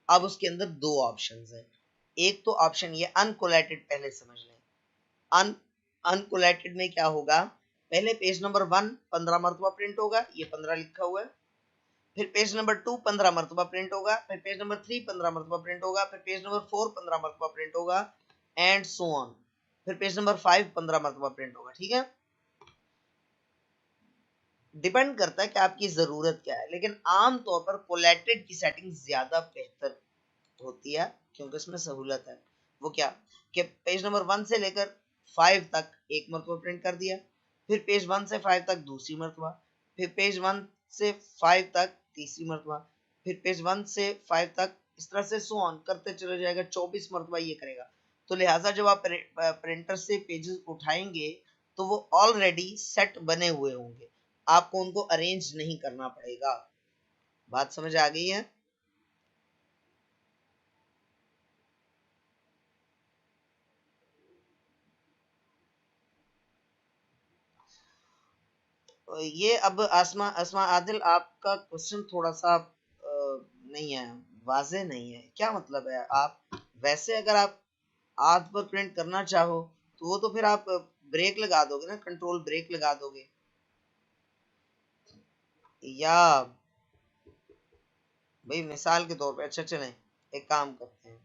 अब उसके अंदर दो ऑप्शंस हैं। एक तो ऑप्शन ये अनकोलैटेड, पहले समझ लें। अन अनकोलैटेड में क्या होगा, पहले पेज नंबर 1 15 मरतबा प्रिंट होगा, ये 15 लिखा हुआ है। फिर पेज नंबर 2 15 मरतबा प्रिंट होगा, फिर पेज नंबर 3 15 मरतबा प्रिंट होगा, फिर पेज नंबर 4 15 मरतबा प्रिंट होगा, एंड सो ऑन। फिर पेज नंबर 5 15 मरतबा प्रिंट होगा। ठीक है, डिपेंड करता है कि आपकी ज़रूरत क्या है, लेकिन आम तौर पर कोलेटेड की सेटिंग ज़्यादा बेहतर होती है क्योंकि इसमें सहूलत है। वो क्या कि पेज नंबर 1 से लेकर 5 तक एक मरतबा प्रिंट कर दिया, फिर पेज 1 से 5 तक दूसरी मरतबा, फिर पेज 1 से 5 तक तीसरी मरतबा, फिर पेज 1 से 5 तक, इस तरह से सो ऑन करते चले जाएगा, 24 मरतबा ये करेगा। तो लिहाजा जब आप प्रिंटर से पेजेस उठाएंगे तो वो ऑलरेडी सेट बने हुए होंगे, आपको उनको अरेंज नहीं करना पड़ेगा। बात समझ आ गई है? ये अब आसमा आसमा आदिल, आपका क्वेश्चन थोड़ा सा नहीं है, वाजे नहीं है। क्या मतलब है? आप वैसे अगर आप आध पर प्रिंट करना चाहो तो वो तो फिर आप ब्रेक लगा दोगे ना, कंट्रोल ब्रेक लगा दोगे। या भाई मिसाल के तौर पे, अच्छा चलें एक काम करते हैं,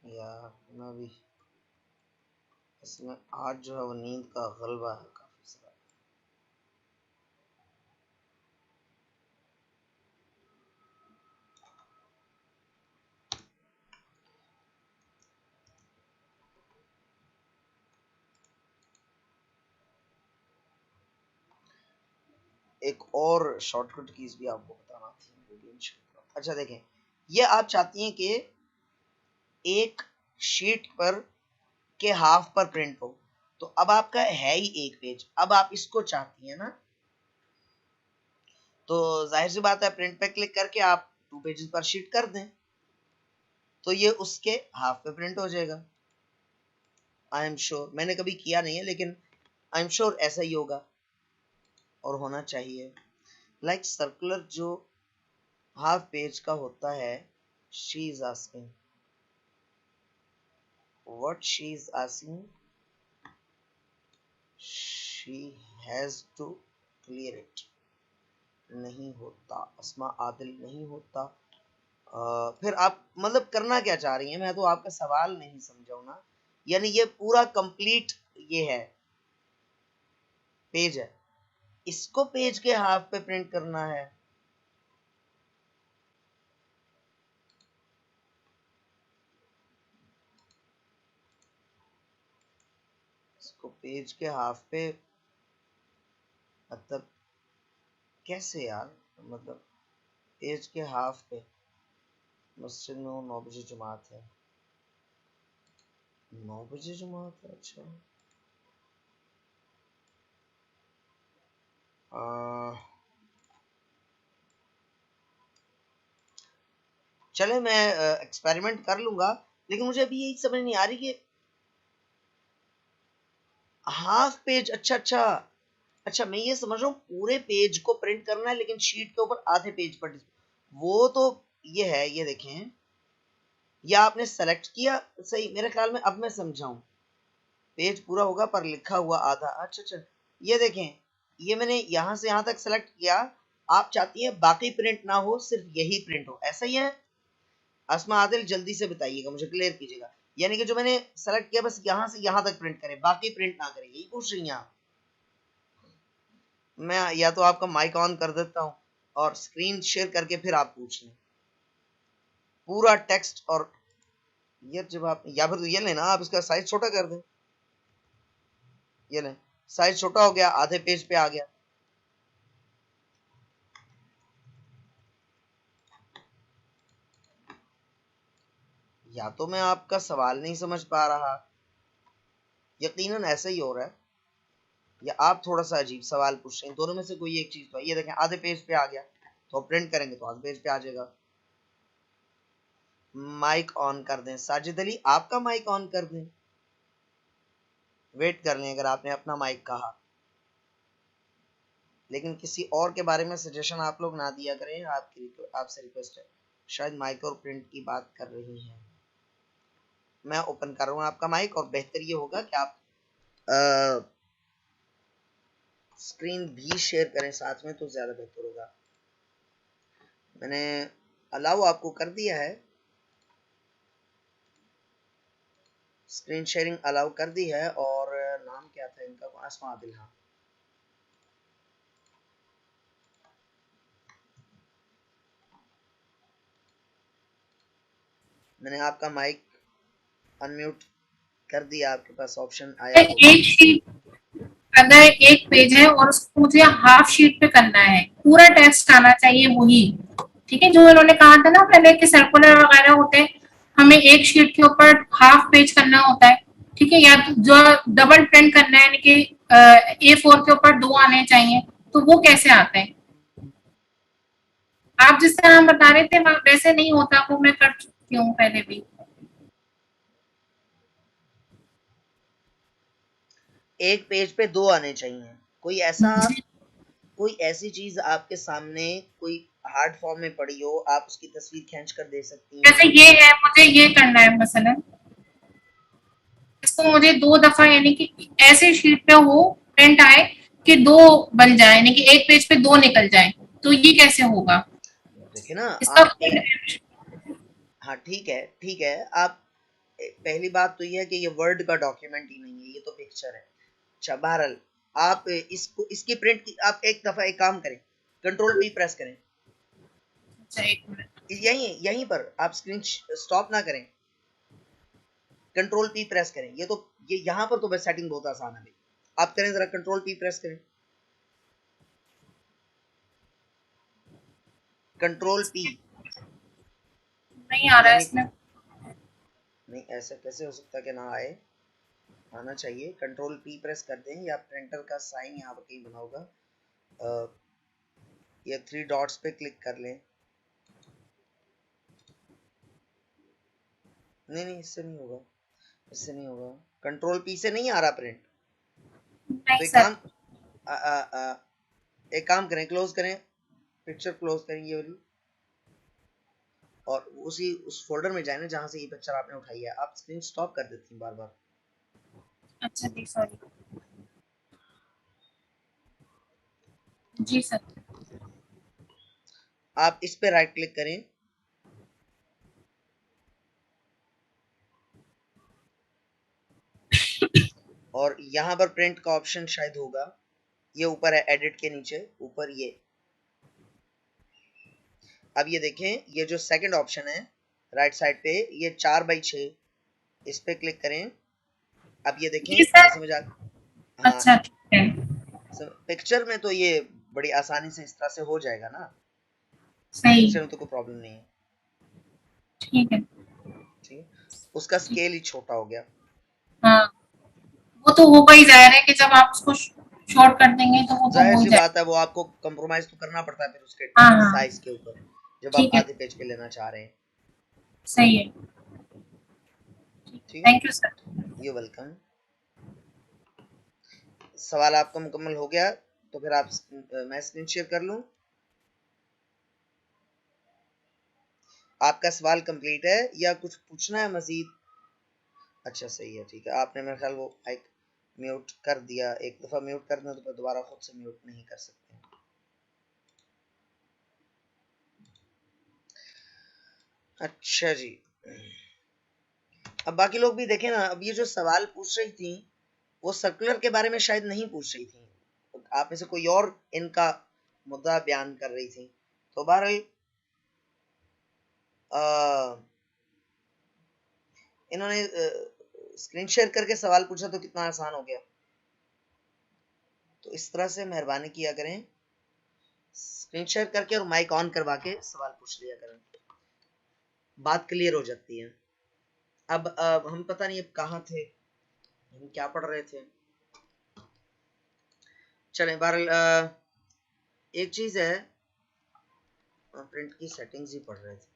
या मैं भी इसमें आज जो है वो नींद का गलबा है काफी सारा। एक और शॉर्टकट कीज भी आपको बताना थी। अच्छा देखें, ये आप चाहती हैं कि एक शीट पर के हाफ पर प्रिंट हो, तो अब आपका है ही एक पेज, अब आप इसको चाहती हैं ना, तो जाहिर सी बात है प्रिंट पे क्लिक करके आप 2 पेजेस पर शीट कर दें तो ये उसके हाफ पे प्रिंट हो जाएगा। आई एम श्योर, मैंने कभी किया नहीं है लेकिन आई एम श्योर ऐसा ही होगा और होना चाहिए। लाइक सर्कुलर जो हाफ पेज का होता है, she is asking what she is asking, she has to clear it. नहीं होता, अस्मा आदिल नहीं होता। फिर आप मतलब करना क्या चाह रही हैं? मैं तो आपका सवाल नहीं समझा हूं ना। यानी ये पूरा कंप्लीट ये है, पेज है, इसको पेज के हाफ पे प्रिंट करना है। इसको पेज के हाफ पे मतलब कैसे यार? मतलब पेज के हाफ पे, मस्जिद में वो 9 बजे जुमात है, 9 बजे जुमात है, अच्छा। चले मैं एक्सपेरिमेंट कर लूंगा, लेकिन मुझे अभी यही समझ नहीं आ रही कि हाफ पेज, अच्छा अच्छा अच्छा, मैं ये समझ रहा हूँ पूरे पेज को प्रिंट करना है लेकिन शीट के ऊपर आधे पेज पर वो तो ये है, ये देखें, या आपने सेलेक्ट किया सही, मेरे ख्याल में अब मैं समझाऊं, पेज पूरा होगा पर लिखा हुआ आधा, अच्छा अच्छा। ये देखें, ये मैंने यहां से यहां तक सेलेक्ट किया, आप चाहती हैं बाकी प्रिंट ना हो, सिर्फ यही प्रिंट हो, ऐसा ही है? अस्मा आदिल जल्दी से बताइएगा, मुझे क्लियर कीजिएगा। यानी कि जो मैंने सेलेक्ट किया बस यहां से यहां तक प्रिंट करे, बाकी प्रिंट ना करे, यही पूछ रही हैं आप? मैं या तो आपका माइक ऑन कर देता हूं और स्क्रीन शेयर करके फिर आप पूछ लें पूरा टेक्स्ट। और ये जब आप, या फिर तो ये लेना, आप इसका साइज छोटा कर दें, ये लें, साइज छोटा हो गया, आधे पेज पे आ गया। या तो मैं आपका सवाल नहीं समझ पा रहा, यकीनन ऐसा ही हो रहा है, या आप थोड़ा सा अजीब सवाल पूछ रहे हैं, दोनों में से कोई एक चीज तो है। ये देखें आधे पेज पे आ गया, तो प्रिंट करेंगे तो आधे पेज पे आ जाएगा। माइक ऑन कर दें, साजिद अली आपका माइक ऑन कर दें, वेट कर लें अगर आपने अपना माइक कहा, लेकिन किसी और के बारे में सजेशन आप लोग ना दिया करें, आपसे रिक्वेस्ट है। शायद माइक और प्रिंट की बात कर रही हैं। मैं ओपन कर रहा हूँ आपका माइक, और बेहतर ये होगा कि आप स्क्रीन भी शेयर करें साथ में, तो ज़्यादा बेहतर होगा। मैंने अलाउ आपको कर दिया है, स्क्रीन शेयरिंग अलाउ कर दी है। और नाम क्या था इनका, आसमा आदिल। हाँ, मैंने आपका माइक अनम्यूट कर दिया, आपके पास ऑप्शन आया होगा। एक शीट, अगर एक पेज है और उसको मुझे हाफ शीट पे करना है, पूरा टेक्स्ट आना चाहिए वही, ठीक है, जो इन्होंने कहा था ना पहले कि सर्कुलर वगैरह होते हैं, हमें एक शीट के ऊपर हाफ पेज करना होता है, ठीक है, या जो डबल प्रिंट करना है, यानी कि A4 के ऊपर 2 आने चाहिए, तो वो कैसे आते हैं? आप जिस तरह हम बता रहे थे वैसे नहीं होता, वो मैं कर चुकी हूँ पहले भी। एक पेज पे 2 आने चाहिए। कोई ऐसी चीज आपके सामने कोई हार्ड फॉर्म में पड़ी हो, आप उसकी तस्वीर खींच कर दे सकती जैसे हैं। ये है, मुझे ये करना है मसलन, इसको मुझे 2 दफा, यानी कि ऐसे शीट पे हो प्रिंट आए कि 2 बन जाए, यानी कि एक पेज पे 2 निकल जाए, तो ये कैसे होगा? देखिए ना, इसका आप एक, हाँ ठीक है, ठीक है। आप पहली बात तो ये है कि ये वर्ड का डॉक्यूमेंट ही नहीं है, ये तो पिक्चर है। अच्छा, बहरहाल आप इसको, इसकी प्रिंट की आप एक दफा एक काम करें, कंट्रोल पी प्रेस करें। अच्छा, एक मिनट। यहीं यहीं पर आप स्क्रीन स्टॉप ना करें, कंट्रोल पी प्रेस करें। ये यहाँ पर तो बस सेटिंग बहुत आसान है भाई। आप करें जरा, कंट्रोल पी प्रेस करें, कंट्रोल पी। नहीं आ रहा है यानी इसमें। नहीं, ऐसा कैसे हो सकता है कि ना आए, आना चाहिए। कंट्रोल पी प्रेस कर दें, या प्रिंटर का साइन यहाँ पर कहीं बना होगा, या 3 डॉट्स पे क्लिक कर लें। नहीं नहीं, इससे नहीं होगा, इससे नहीं होगा। कंट्रोल पी से नहीं आ रहा प्रिंट। तो नहीं एक सर। काम, आ, आ, आ, एक काम करें, क्लोज करें, पिक्चर क्लोज करें ये वाली, और उसी उस फोल्डर में जाए ना जहां से ये पिक्चर आपने उठाई है। आप स्क्रीन स्टॉप कर देती हैं बार बार। अच्छा जी, सॉरी। जी सर। आप इस पे राइट क्लिक करें, और यहाँ पर प्रिंट का ऑप्शन शायद होगा, ये ऊपर है एडिट के नीचे ऊपर ये। अब ये देखें, ये जो सेकंड ऑप्शन है राइट साइड पे, ये 4x6, इस पे क्लिक करें। अब ये देखें, जी सर। जैसे मुझे हाँ, अच्छा, ठीक है। पिक्चर में तो ये बड़ी आसानी से इस तरह से हो जाएगा ना, सही। पिक्चर में तो कोई प्रॉब्लम नहीं है। ठीक है। ठीक है, उसका ठीक। स्केल ही छोटा हो गया। हाँ, वो तो होगा ही, जाहिर है कि जब आप उसको शॉर्ट कर देंगे तो वो तो जाहिर हो ही सी जाएगा। बात है, वो आपको कंप्रोमाइज तो करना पड़ता है फिर उसके हाँ हाँ। साइज के ऊपर, जब आप ठीक है। आधे पेज पे लेना चाह रहे हैं। सही है। ठीक थैंक यू सर। है, यू वेलकम। सवाल आपका मुकम्मल हो गया, तो फिर आप मैं स्क्रीन शेयर कर लूं। आपका सवाल कंप्लीट है या कुछ पूछना है मजीद? अच्छा सही है, ठीक है। आपने मेरे ख्याल वो माइक म्यूट कर दिया, एक दफ़ा म्यूट कर दें तो फिर दोबारा खुद से म्यूट नहीं कर सकते। अच्छा जी, अब बाकी लोग भी देखें ना। अब ये जो सवाल पूछ रही थी, वो सर्कुलर के बारे में शायद नहीं पूछ रही थी, आप में से कोई और इनका मुद्दा बयान कर रही थी। तो बहरहाल इन्होंने स्क्रीन शेयर करके सवाल पूछा तो कितना आसान हो गया। तो इस तरह से मेहरबानी किया करें, स्क्रीन शेयर करके और माइक ऑन करवा के सवाल पूछ लिया करें, बात क्लियर हो जाती है। अब हम पता नहीं अब कहाँ थे, हम क्या पढ़ रहे थे। चलें, बहरहाल एक चीज है, प्रिंट की सेटिंग्स ही पढ़ रहे थे।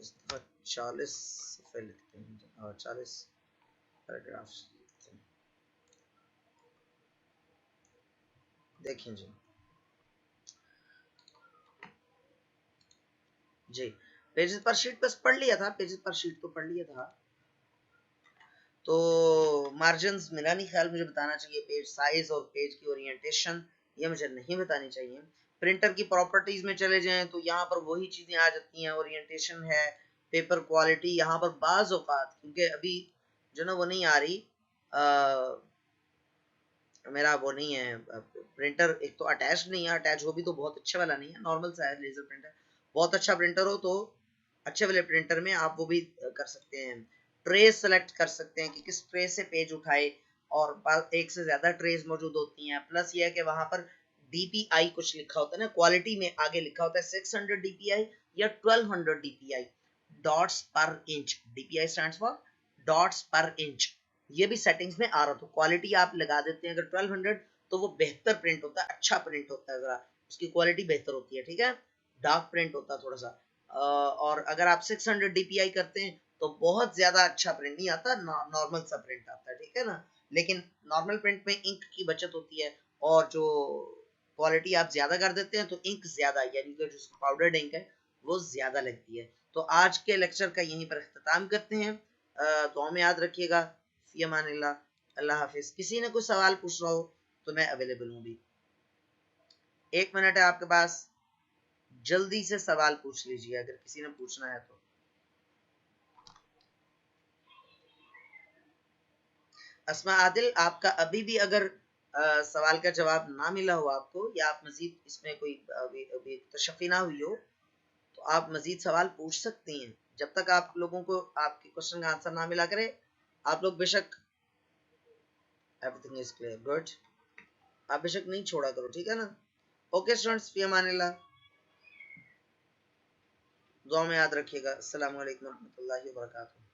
इस तरह 40 सफ़े लिखते हैं, और 40 पैराग्राफ्स। देखें जी जी, पेजेस पर शीट बस पढ़ लिया था, पेजेस पर शीट तो पढ़ लिया था। तो मार्जिन मिला नहीं, ख्याल मुझे बताना चाहिए। पेज साइज और पेज की ओरिएंटेशन ये मुझे नहीं बतानी चाहिए। प्रिंटर की प्रॉपर्टीज में चले जाएं तो यहाँ पर वही चीजें आ जाती हैं, ओरिएंटेशन है, पेपर क्वालिटी। यहाँ पर बाज औकात क्योंकि अभी जो ना वो नहीं आ रही, मेरा वो नहीं है प्रिंटर, एक तो अटैच नहीं है, अटैच हो भी तो बहुत अच्छा वाला नहीं है, नॉर्मल सा है लेजर प्रिंटर। बहुत अच्छा प्रिंटर हो तो अच्छे वाले प्रिंटर में आप वो भी कर सकते हैं, ट्रेस सेलेक्ट कर सकते हैं कि किस ट्रे से पेज उठाए, और एक से ज्यादा ट्रेस मौजूद होती हैं। प्लस ये है कि वहां पर डीपीआई कुछ लिखा होता है ना, क्वालिटी में आगे लिखा होता है 600 डीपीआई या 1200 डीपीआई, डॉट्स पर inch. DPI stands for dots पर इंच। ये भी सेटिंग्स में आ रहा, तो क्वालिटी आप लगा देते हैं अगर 1200 तो वो बेहतर प्रिंट होता है, अच्छा प्रिंट होता है, जरा उसकी क्वालिटी बेहतर होती है, ठीक है। डार्क प्रिंट होता है थोड़ा सा। और अगर आप 600 डीपीआई करते हैं तो बहुत ज्यादा अच्छा प्रिंट नहीं आता, नॉर्मल सा प्रिंट आता है, ठीक है ना। लेकिन नॉर्मल प्रिंट में इंक की बचत होती है, और जो क्वालिटी आप ज्यादा कर देते हैं तो इंक ज्यादा, यानी कि जो पाउडर्ड इंक है वो ज्यादा लगती है। तो आज के लेक्चर का यहीं पर इख्तिताम करते हैं। दुआ में याद रखिएगा। फी अमानिल्लाह, अल्लाह हाफिज। किसी ने कोई सवाल पूछ रहा हो तो मैं अवेलेबल हूँ भी। 1 मिनट है आपके पास, जल्दी से सवाल पूछ लीजिए अगर किसी ने पूछना है तो। अस्मा आदिल, आपका अभी भी अगर सवाल का जवाब ना मिला हो आपको, या आप मजीद इसमें कोई अभी तशफ़ी ना हुई हो, तो आप मजीद सवाल पूछ सकती हैं। जब तक आप लोगों को आपके क्वेश्चन का आंसर ना मिला करे, आप लोग बेशक, एवरीथिंग इज क्लियर, गुड, आप बेशक नहीं छोड़ा करो, ठीक है ना। ओके स्टूडेंट्स, फी अमानिल्लाह, दुआ में याद रखिएगा। अस्सलाम वालेकुम रहमतुल्लाहि व बरकातहू।